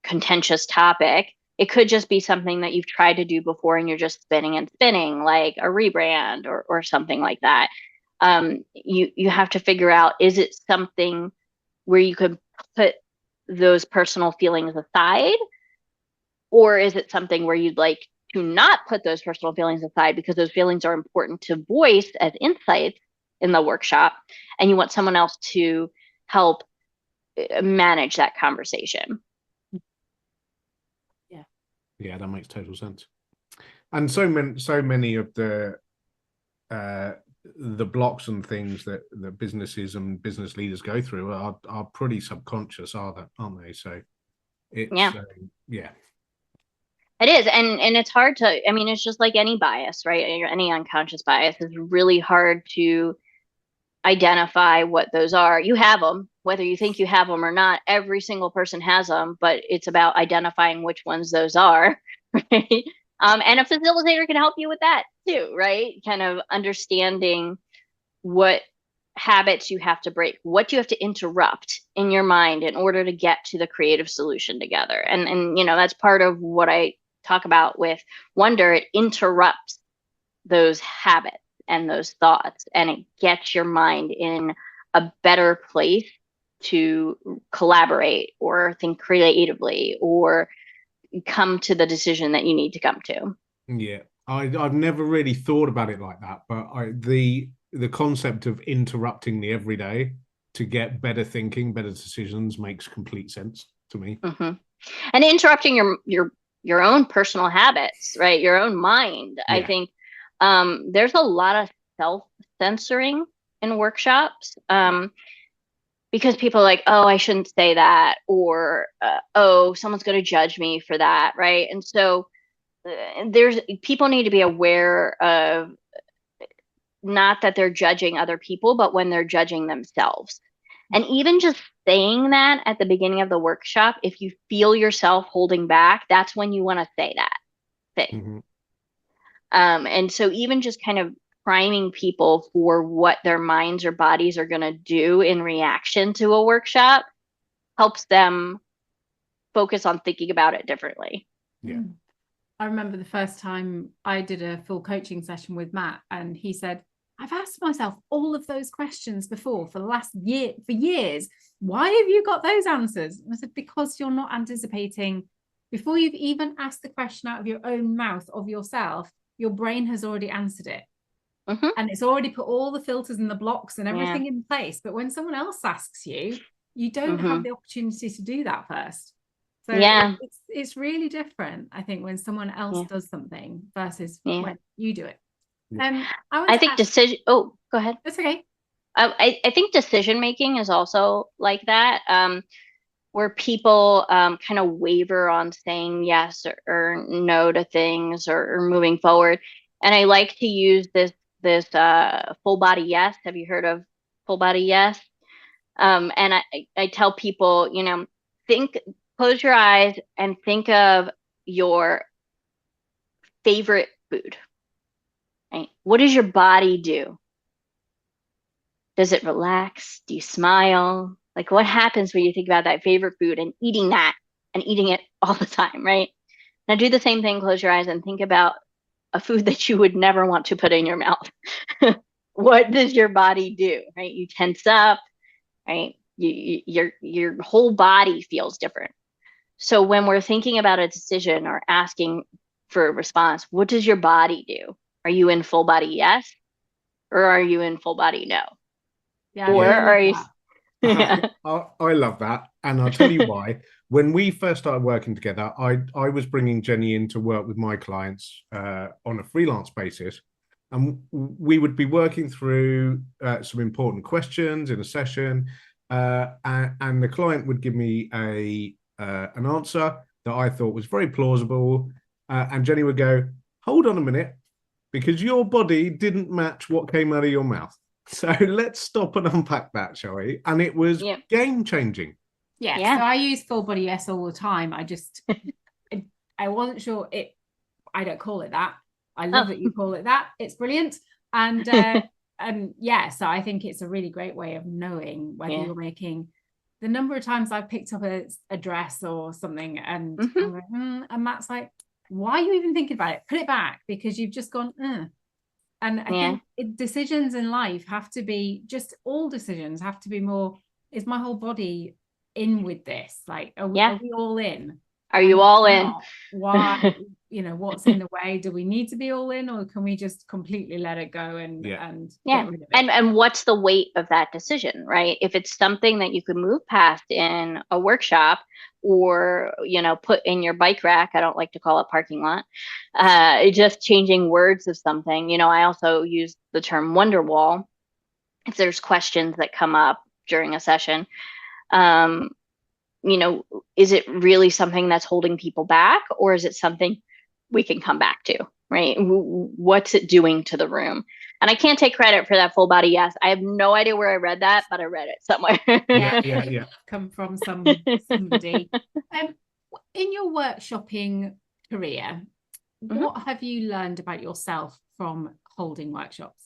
contentious topic. It could just be something that you've tried to do before and you're just spinning and spinning, like a rebrand or something like that. You have to figure out, is it something where you could put those personal feelings aside, or is it something where you'd like to not put those personal feelings aside because those feelings are important to voice as insights in the workshop, and you want someone else to help manage that conversation?
Yeah, that makes total sense. And so many of the blocks and things that businesses and business leaders go through are pretty subconscious, aren't they? So it's yeah.
It is, and it's hard to, I mean, it's just like any bias, right? Any unconscious bias is really hard to identify what those are. You have them, whether you think you have them or not. Every single person has them, but it's about identifying which ones those are, right? And a facilitator can help you with that too, right? Kind of understanding what habits you have to break, what you have to interrupt in your mind in order to get to the creative solution together. And that's part of what I talk about with Wonder. It interrupts those habits and those thoughts, and it gets your mind in a better place to collaborate or think creatively or come to the decision that you need to come to.
Yeah, I've never really thought about it like that, but the concept of interrupting the everyday to get better thinking, better decisions makes complete sense to me.
Mm-hmm. And interrupting your own personal habits, right? Your own mind. Yeah. I think there's a lot of self-censoring in workshops because people are like, oh, I shouldn't say that, or oh, someone's going to judge me for that, right? And so people need to be aware of, not that they're judging other people, but when they're judging themselves. And even just saying that at the beginning of the workshop, if you feel yourself holding back, that's when you want to say that thing. Mm-hmm. And so even just kind of priming people for what their minds or bodies are going to do in reaction to a workshop helps them focus on thinking about it differently.
Yeah.
I remember the first time I did a full coaching session with Matt, and he said, I've asked myself all of those questions before for the last year, for years. Why have you got those answers? I said, because you're not anticipating, before you've even asked the question out of your own mouth of yourself, your brain has already answered it. Mm-hmm. And it's already put all the filters and the blocks and everything in place. But when someone else asks you, you don't have the opportunity to do that first. So it's really different, I think, when someone else does something versus when you do it.
I think decision. Oh, go ahead.
That's okay.
I think decision making is also like that, where people kind of waver on saying yes or no to things or moving forward. And I like to use this full body yes. Have you heard of full body yes? And I tell people, close your eyes and think of your favorite food. Right? What does your body do? Does it relax? Do you smile? Like, what happens when you think about that favorite food and eating that and eating it all the time, right? Now do the same thing. Close your eyes and think about a food that you would never want to put in your mouth. What does your body do, right? You tense up, right? Your whole body feels different. So when we're thinking about a decision or asking for a response, what does your body do? Are you in full body yes? Or are you in full body no?
Yeah.
Or are you...
I love that. And I'll tell you why. When we first started working together, I was bringing Jenny in to work with my clients on a freelance basis. and we would be working through some important questions in a session, and the client would give me an answer that I thought was very plausible, and Jenny would go, hold on a minute, because your body didn't match what came out of your mouth. So let's stop and unpack that, shall we? And it was game changing.
Yeah. So I use full body yes all the time. I just, I wasn't sure I don't call it that. I love that you call it that. It's brilliant. And so I think it's a really great way of knowing whether you're making. The number of times I've picked up a dress or something and I'm like, and Matt's like, why are you even thinking about it? Put it back, because you've just gone, And I think decisions in life have to be, just all decisions have to be more, is my whole body in with this? Like, are we all in?
Are you all in?
Why? What's in the way? Do we need to be all in, or can we just completely let it go and get rid of it?
And what's the weight of that decision, right? If it's something that you can move past in a workshop, or put in your bike rack, I don't like to call it parking lot, just changing words of something. I also use the term wonder wall if there's questions that come up during a session. Is it really something that's holding people back, or is it something we can come back to, right? What's it doing to the room? And I can't take credit for that full body yes. I have no idea where I read that, but I read it somewhere.
Yeah. Come from somebody. In your workshopping career, what have you learned about yourself from holding workshops?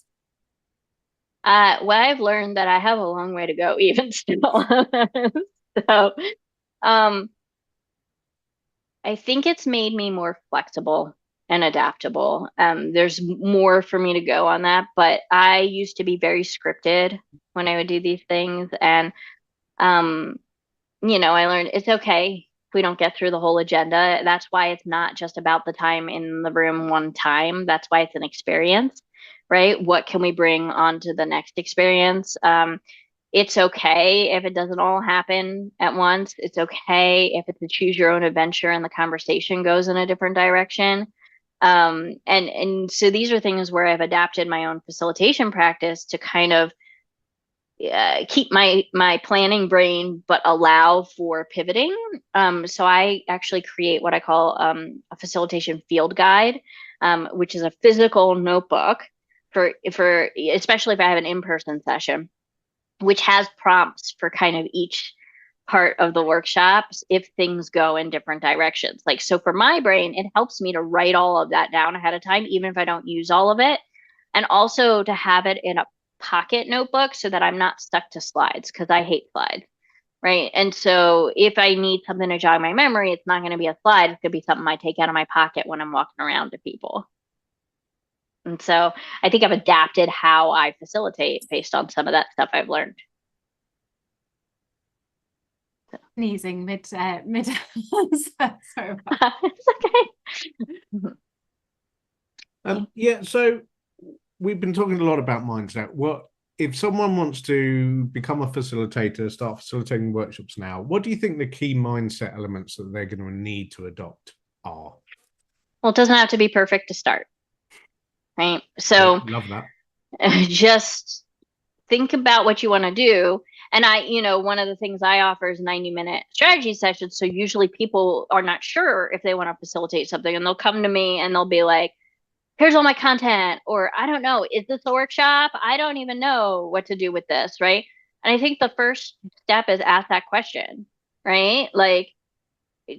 Well, I've learned that I have a long way to go even still. So I think it's made me more flexible and adaptable. There's more for me to go on that, but I used to be very scripted when I would do these things. And, I learned it's okay if we don't get through the whole agenda. That's why it's not just about the time in the room one time. That's why it's an experience, right? What can we bring on to the next experience? It's okay if it doesn't all happen at once. It's okay if it's a choose your own adventure and the conversation goes in a different direction. And so these are things where I've adapted my own facilitation practice to kind of keep my planning brain, but allow for pivoting. So I actually create what I call a facilitation field guide, which is a physical notebook for especially if I have an in-person session, which has prompts for kind of each part of the workshops if things go in different directions. Like, so for my brain, it helps me to write all of that down ahead of time, even if I don't use all of it. And also to have it in a pocket notebook so that I'm not stuck to slides, because I hate slides, right? And so if I need something to jog my memory, it's not going to be a slide. It's going to be something I take out of my pocket when I'm walking around to people. And so I think I've adapted how I facilitate based on some of that stuff I've learned.
Sneezing mid Sorry
it's
okay. So we've been talking a lot about mindset. What if someone wants to become a facilitator, start facilitating workshops now? What do you think the key mindset elements that they're going to need to adopt are?
Well, it doesn't have to be perfect to start. Right. So
love that.
Just think about what you want to do. And one of the things I offer is 90-minute strategy sessions. So usually people are not sure if they want to facilitate something, and they'll come to me and they'll be like, here's all my content, or I don't know, is this a workshop? I don't even know what to do with this. Right. And I think the first step is ask that question, right? Like,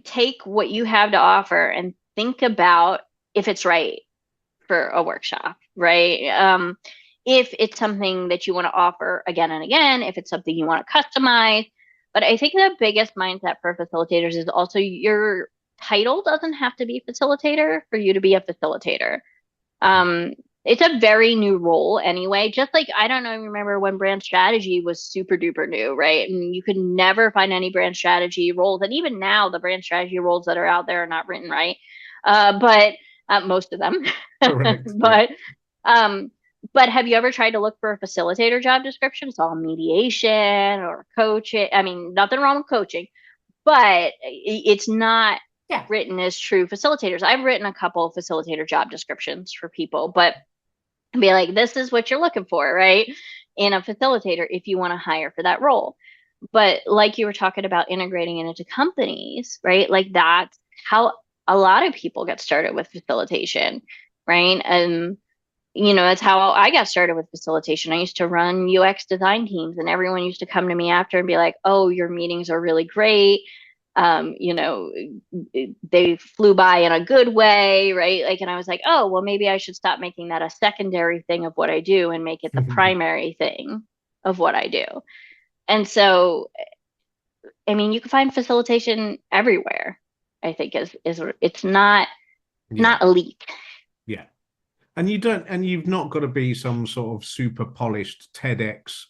take what you have to offer and think about if it's right for a workshop, right? If it's something that you want to offer again and again, if it's something you want to customize. But I think the biggest mindset for facilitators is also your title doesn't have to be facilitator for you to be a facilitator. It's a very new role anyway. Just like, I don't know, remember when brand strategy was super duper new, right? And you could never find any brand strategy roles. And even now, the brand strategy roles that are out there are not written right. But most of them.
Correct.
But have you ever tried to look for a facilitator job description? It's all mediation or coaching. I mean, nothing wrong with coaching, but it's not written as true facilitators. I've written a couple of facilitator job descriptions for people, but be like, this is what you're looking for, right? In a facilitator, if you want to hire for that role. But like you were talking about integrating it into companies, right? Like that's how a lot of people get started with facilitation, right? And that's how I got started with facilitation. I used to run UX design teams, and everyone used to come to me after and be like, "Oh, your meetings are really great. Um, you know, they flew by in a good way, right?" Like, and I was like, "Oh, well, maybe I should stop making that a secondary thing of what I do and make it the primary thing of what I do." And so, I mean, you can find facilitation everywhere. I think is it's not elite.
Yeah. And you've not got to be some sort of super polished TEDx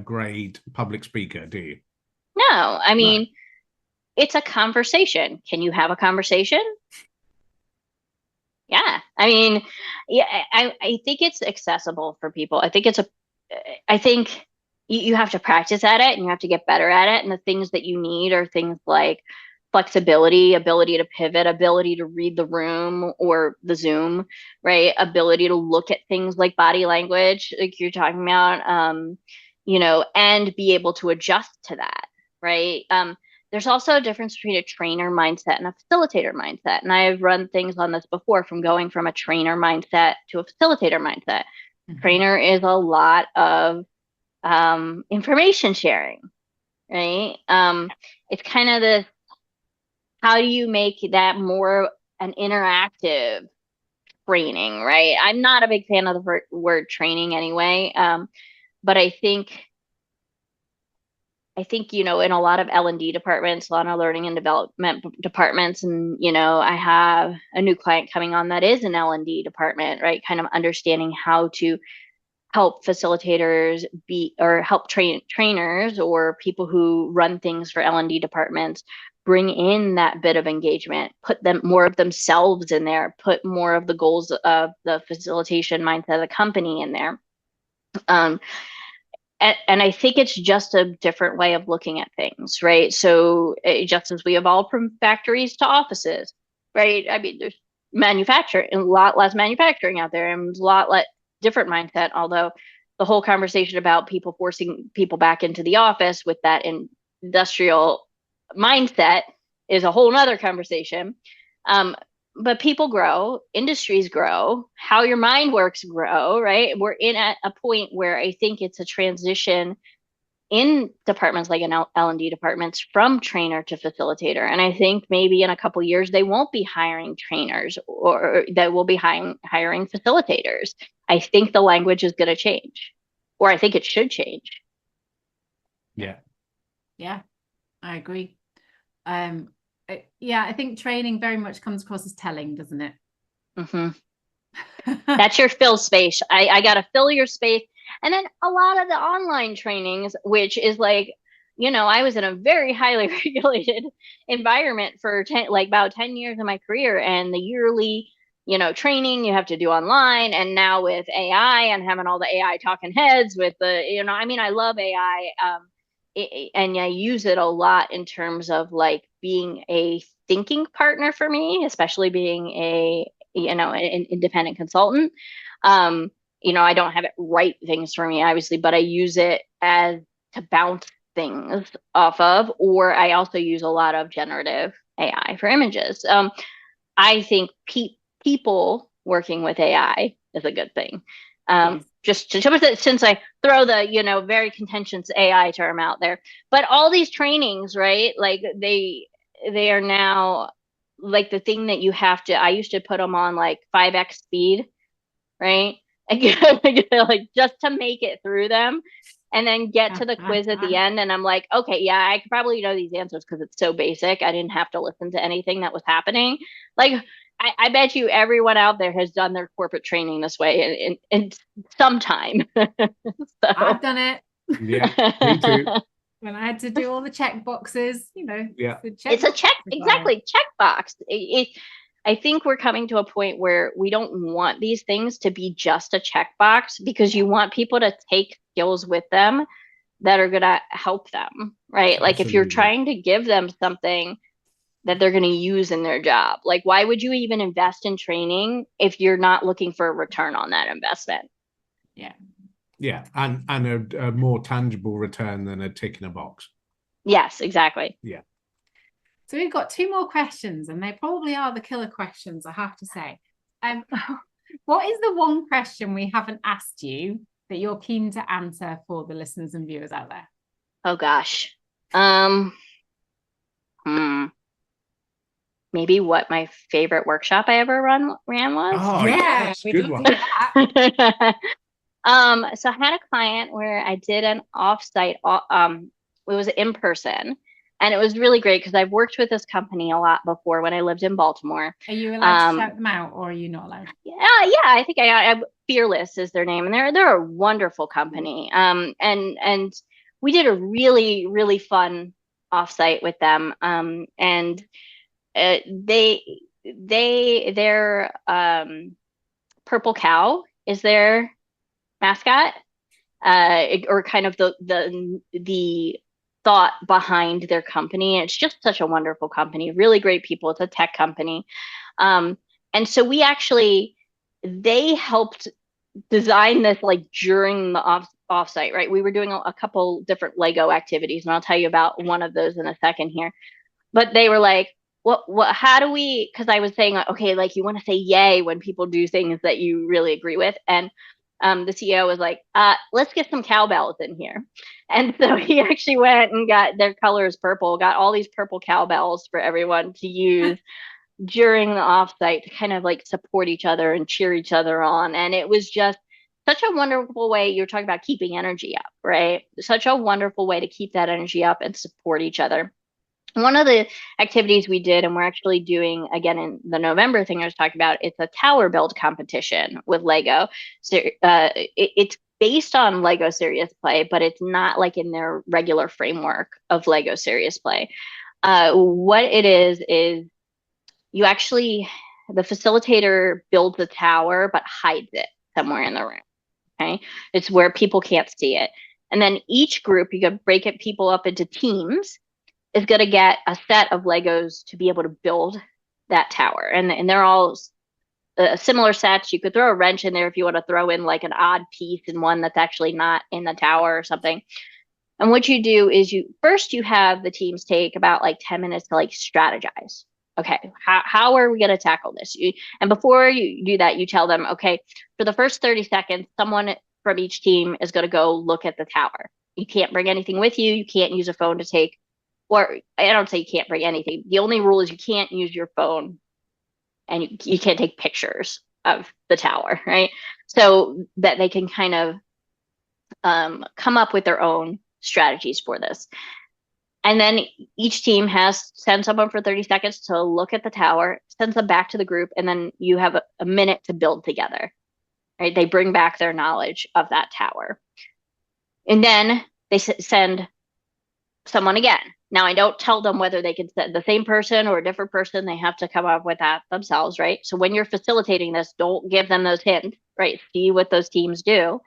grade public speaker, do you?
No, I mean, it's a conversation. Can you have a conversation? Yeah. I mean, yeah, I think it's accessible for people. I think you have to practice at it and you have to get better at it. And the things that you need are things like flexibility, ability to pivot, ability to read the room or the Zoom, right? Ability to look at things like body language, like you're talking about, and be able to adjust to that, right? There's also a difference between a trainer mindset and a facilitator mindset. And I've run things on this before, from going from a trainer mindset to a facilitator mindset. Mm-hmm. Trainer is a lot of information sharing, right? It's kind of the, how do you make that more an interactive training, right? I'm not a big fan of the word training anyway, but I think in a lot of L&D departments, a lot of learning and development departments, and I have a new client coming on that is an L&D department, right? Kind of understanding how to help facilitators help trainers or people who run things for L&D departments bring in that bit of engagement, put them more of themselves in there, put more of the goals of the facilitation mindset of the company in there. And I think it's just a different way of looking at things, right? So just as we evolved from factories to offices, right? I mean, there's manufacturing, a lot less manufacturing out there, and a lot less different mindset. Although the whole conversation about people forcing people back into the office with that industrial mindset is a whole nother conversation. But people grow, industries grow, how your mind works grow, right? We're in at a point where I think it's a transition in departments like in L&D departments from trainer to facilitator. And I think maybe in a couple of years, they won't be hiring trainers, or they will be hiring facilitators. I think the language is going to change, or I think it should change.
Yeah.
Yeah, I agree. Yeah, I think training very much comes across as telling, doesn't it?
Mm-hmm. That's your fill space. I got to fill your space. And then a lot of the online trainings, which is like, I was in a very highly regulated environment for about 10 years of my career, and the yearly, training you have to do online. And now with AI and having all the AI talking heads with the, I love AI. And I use it a lot in terms of like being a thinking partner for me, especially being an independent consultant. I don't have it write things for me, obviously, but I use it as to bounce things off of, or I also use a lot of generative AI for images. I think people working with AI is a good thing. Just since I throw the, very contentious AI term out there, but all these trainings, right? Like they are now like the thing that you have to, I used to put them on like 5x speed, right? Like just to make it through them, and then get to the quiz at the end. And I'm like, okay, yeah, I could probably know these answers because it's so basic. I didn't have to listen to anything that was happening. Like, I bet you everyone out there has done their corporate training this way in some time. So.
I've done it.
Yeah, me too.
When I had to do all the check boxes,
Yeah,
it's a check, exactly, check box. I think we're coming to a point where we don't want these things to be just a checkbox, because you want people to take skills with them that are going to help them, right? Absolutely. Like if you're trying to give them something that they're going to use in their job, like why would you even invest in training if you're not looking for a return on that investment?
Yeah, and a more tangible return than a tick in a box.
Yes, exactly.
Yeah.
So we've got 2 more questions, and they probably are the killer questions, I have to say. What is the one question we haven't asked you that you're keen to answer for the listeners and viewers out there?
Oh gosh. Maybe what my favorite workshop I ever ran was.
Oh, yes,
we'd
good
love
one.
to hear that.
So I had a client where I did an offsite, it was in person, and it was really great because I've worked with this company a lot before when I lived in Baltimore.
Are you allowed to shout them out, or are you not allowed?
Yeah, I think I Fearless is their name, and they're a wonderful company. And we did a really, really fun offsite with them. And their purple cow is their mascot, or kind of the thought behind their company. It's just such a wonderful company, really great people. It's a tech company. And so they helped design this like during the offsite, right? We were doing a couple different Lego activities, and I'll tell you about one of those in a second here. But they were like, how do we, because I was saying, okay, like you want to say yay when people do things that you really agree with. And the CEO was like, let's get some cowbells in here. And so he actually went and got, their color is purple, got all these purple cowbells for everyone to use during the offsite to kind of like support each other and cheer each other on. And it was just such a wonderful way. You're talking about keeping energy up, right? Such a wonderful way to keep that energy up and support each other. One of the activities we did, and we're actually doing again in the November thing I was talking about, it's a tower build competition with Lego. So it's based on Lego Serious Play, but it's not like in their regular framework of Lego Serious Play. What it is you actually, the facilitator builds a tower but hides it somewhere in the room. Okay, it's where people can't see it, and then each group, you can break it people up into teams, is going to get a set of Legos to be able to build that tower. And they're all similar sets. You could throw a wrench in there if you want to throw in like an odd piece in one that's actually not in the tower or something. And what you do is you have the teams take about like 10 minutes to like strategize. Okay, how are we going to tackle this? And before you do that, you tell them, okay, for the first 30 seconds, someone from each team is going to go look at the tower. You can't bring anything with you. You can't use a phone to take, or I don't say you can't bring anything. The only rule is you can't use your phone, and you can't take pictures of the tower, right? So that they can kind of come up with their own strategies for this. And then each team sends someone for 30 seconds to look at the tower, sends them back to the group, and then you have a minute to build together, right? They bring back their knowledge of that tower. And then they send someone again. Now, I don't tell them whether they can send the same person or a different person. They have to come up with that themselves, right? So when you're facilitating this, don't give them those hints, right? See what those teams do.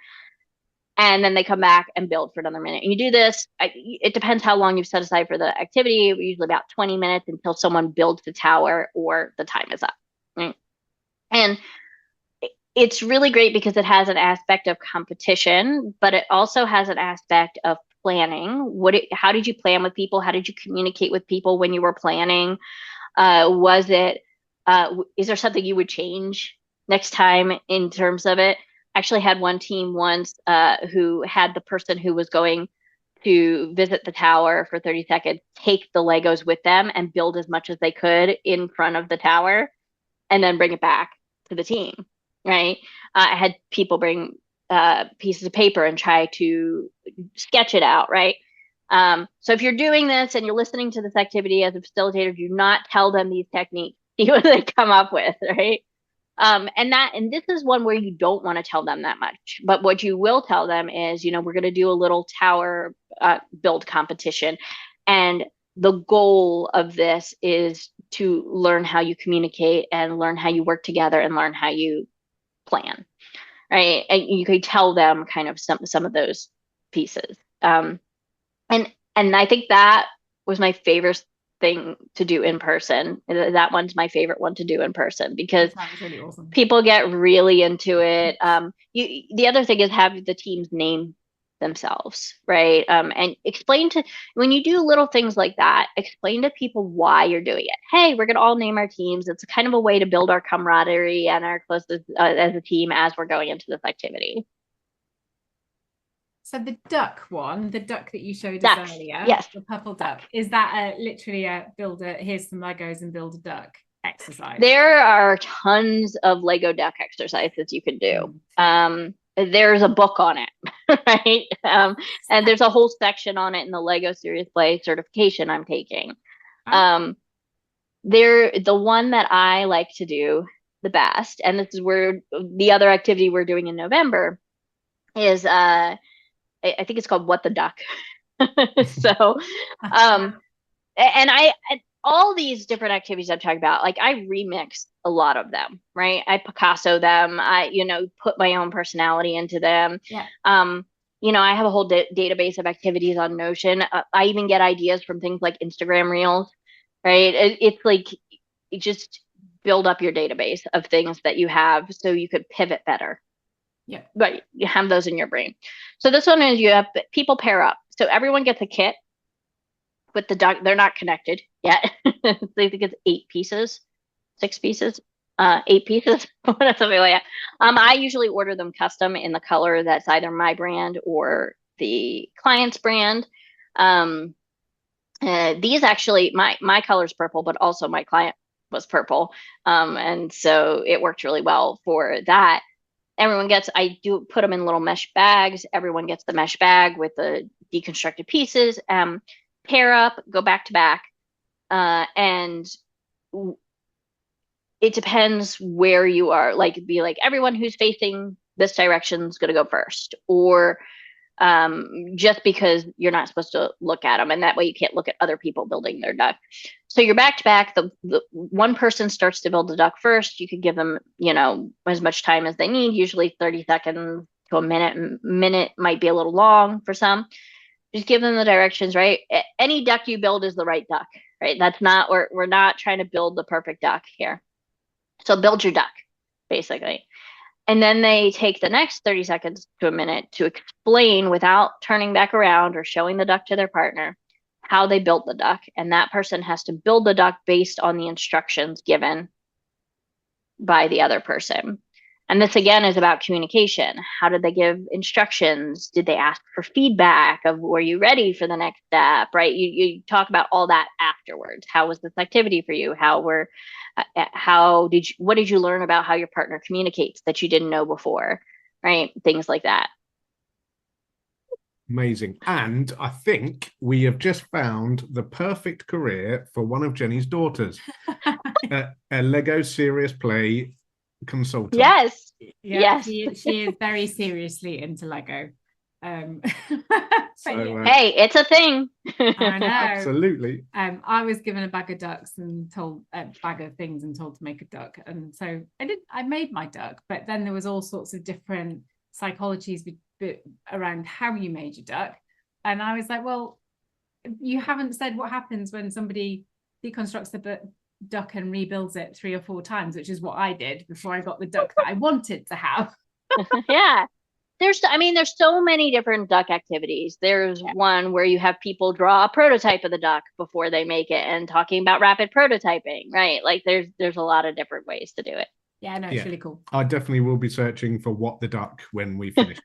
And then they come back and build for another minute. And you do this, it depends how long you've set aside for the activity, usually about 20 minutes until someone builds the tower or the time is up. Right? And it's really great because it has an aspect of competition, but it also has an aspect of planning. How did you plan with people? How did you communicate with people when you were planning? Is there something you would change next time in terms of it? Actually had one team once who had the person who was going to visit the tower for 30 seconds take the Legos with them and build as much as they could in front of the tower and then bring it back to the team, right? I had people bring pieces of paper and try to sketch it out, right? So if you're doing this and you're listening to this activity as a facilitator, do not tell them these techniques. See what they come up with, right? And this is one where you don't want to tell them that much, but what you will tell them is, we're going to do a little tower build competition. And the goal of this is to learn how you communicate and learn how you work together and learn how you plan, right? And you could tell them kind of some of those pieces. And I think that was my favorite thing to do in person. That one's my favorite one to do in person because
That sounds really awesome.
people get really into it. The other thing is have the teams name themselves, right? And explain to when you do little things like that, explain to people why you're doing it. Hey, we're gonna all name our teams. It's kind of a way to build our camaraderie and our closest as a team as we're going into this activity.
So the duck one, the duck that you showed
Duck,
us earlier,
yes.
the purple duck, is that literally a here's some Legos and build a duck exercise?
There are tons of Lego duck exercises you can do. There's a book on it, right? And there's a whole section on it in the Lego Serious Play certification I'm taking. The one that I like to do the best, and this is where the other activity we're doing in November is I think it's called What the Duck. So and all these different activities I'm talking about, like I remix a lot of them, right? I Picasso them. I, put my own personality into them.
Yeah.
I have a whole database of activities on Notion. I even get ideas from things like Instagram Reels, right? It's like you just build up your database of things that you have so you could pivot better.
Yeah.
But you have those in your brain. So this one is you have people pair up. So everyone gets a kit with the duck. They're not connected yet. I think it's 8 pieces, 6 pieces, 8 pieces, something like that. I usually order them custom in the color that's either my brand or the client's brand. These actually, my color's purple, but also my client was purple. And so it worked really well for that. I do put them in little mesh bags. Everyone gets the mesh bag with the deconstructed pieces, pair up, go back to back. And it depends where you are. Like, be like, everyone who's facing this direction is going to go first, or just because you're not supposed to look at them, and that way you can't look at other people building their duck. So you're back to back. The one person starts to build the duck first. You could give them, as much time as they need, usually 30 seconds to a minute. Minute might be a little long for some. Just give them the directions, right? Any duck you build is the right duck, right? That's not, we're not trying to build the perfect duck here. So build your duck, basically. And then they take the next 30 seconds to a minute to explain without turning back around or showing the duck to their partner how they built the duck. And that person has to build the duck based on the instructions given by the other person. And this again is about communication. How did they give instructions? Did they ask for feedback of, were you ready for the next step, right? You talk about all that afterwards. How was this activity for you? What did you learn about how your partner communicates that you didn't know before, right? Things like that.
Amazing. And I think we have just found the perfect career for one of Jenny's daughters, a Lego Serious Play consultant.
Yes.
Yeah, yes. She is very seriously into Lego.
Hey, it's a thing.
I know.
Absolutely.
I was given a bag of ducks and told to make a duck, and so I made my duck, but then there was all sorts of different psychologies around how you made your duck, and I was like, well, you haven't said what happens when somebody deconstructs the duck and rebuilds it 3 or 4 times, which is what I did before I got the duck that I wanted to have.
Yeah. There's so many different duck activities. There's one where you have people draw a prototype of the duck before they make it, and talking about rapid prototyping, right? Like there's a lot of different ways to do it.
Yeah, no, it's really cool.
I definitely will be searching for What the Duck when we finish.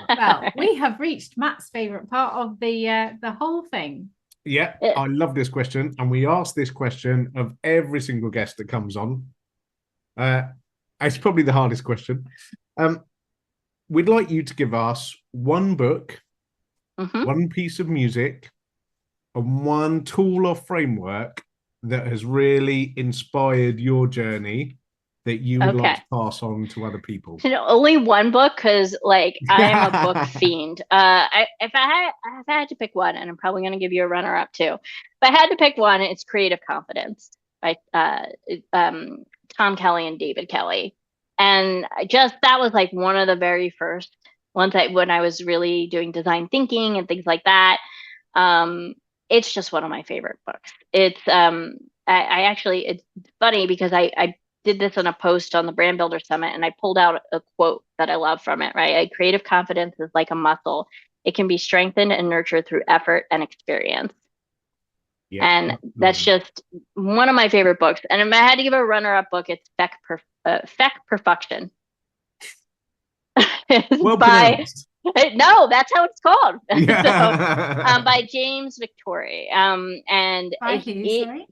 Well, we have reached Matt's favorite part of the whole thing.
Yeah, I love this question, and we ask this question of every single guest that comes on. It's probably the hardest question. We'd like you to give us one book, one piece of music, and one tool or framework that has really inspired your journy that you would like to pass on to other people.
Only one book, because I am a book fiend. If I had to pick one, and I'm probably going to give you a runner-up too. If I had to pick one, it's Creative Confidence by Tom Kelly and David Kelly. And that was one of the very first ones when I was really doing design thinking and things like that. it's just one of my favorite books. It's I actually, it's funny because I did this in a post on the Brand Builder Summit, and I pulled out a quote that I love from it, right? Creative confidence is like a muscle. It can be strengthened and nurtured through effort and experience.
Yeah,
And that's just one of my favorite books. And if I had to give a runner-up book, it's Perfection.
well
by
pronounced.
No, that's how it's called.
Yeah.
So, by James Victori. And
By who, sorry?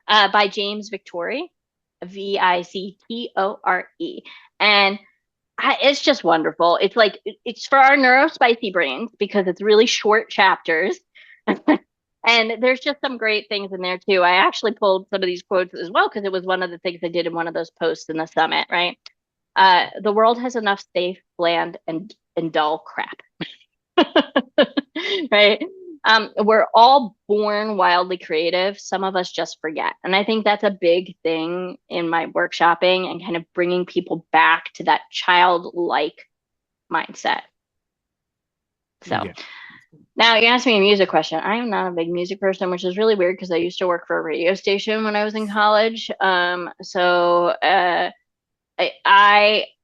By James Victori, Victore. And it's just wonderful. It's like, it's for our neurospicy brains because it's really short chapters. And there's just some great things in there too. I actually pulled some of these quotes as well because it was one of the things I did in one of those posts in the summit, right? The world has enough safe, bland, and dull crap. Right? We're all born wildly creative. Some of us just forget. And I think that's a big thing in my workshopping and kind of bringing people back to that childlike mindset. So
Yeah.
now you asked me a music question. I am not a big music person, which is really weird because I used to work for a radio station when I was in college. So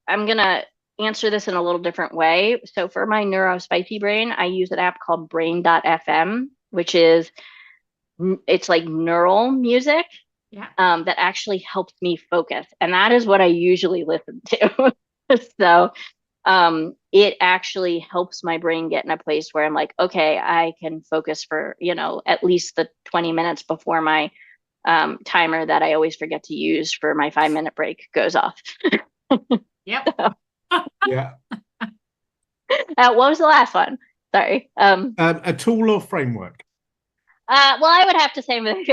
I'm gonna answer this in a little different way. So for my neurospicy brain, I use an app called Brain.fm, which is, it's like neural music.
Yeah.
That actually helps me focus, and that is what I usually listen to. So it actually helps my brain get in a place where I'm like, okay, I can focus for, at least the 20 minutes before my timer that I always forget to use for my 5-minute break goes off.
Yep.
So,
Yeah.
what was the last one? Sorry.
A tool or framework?
Well, I would have to say my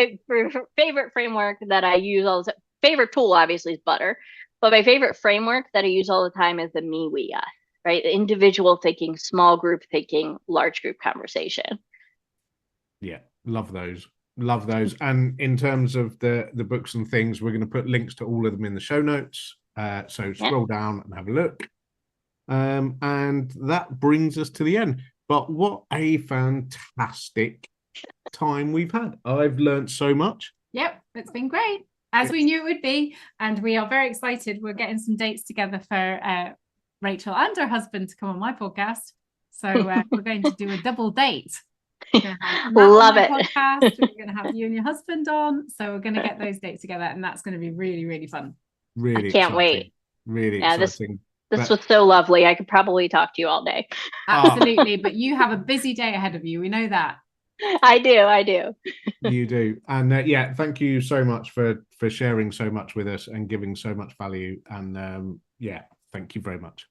favorite framework that I use all the time. Favorite tool obviously is Butter, but my favorite framework that I use all the time is the me, we, us, right? The individual thinking, small group thinking, large group conversation.
Yeah, love those. Love those. And in terms of the books and things, we're going to put links to all of them in the show notes. So scroll down and have a look. And that brings us to the end. But what a fantastic time we've had. I've learned so much.
Yep, it's been great, as we knew it would be. And we are very excited. We're getting some dates together for Rachel and her husband to come on my podcast. So we're going to do a double date.
Love it.
Podcast. We're going to have you and your husband on. So we're going to get those dates together, and that's going to be really, really fun.
Really
I can't
exciting.
wait.
Really
exciting. This was so lovely. I could probably talk to you all day.
Absolutely. But you have a busy day ahead of you. We know that.
I do.
You do. And thank you so much for sharing so much with us and giving so much value. And thank you very much.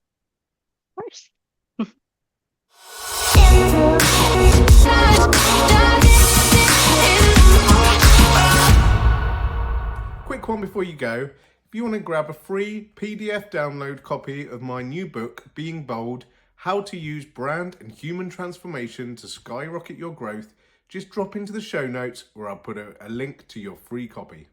Of course.
Quick one before you go. If you want to grab a free PDF download copy of my new book, Being Bold, How to Use Brand and Human Transformation to Skyrocket Your Growth, just drop into the show notes where I'll put a link to your free copy.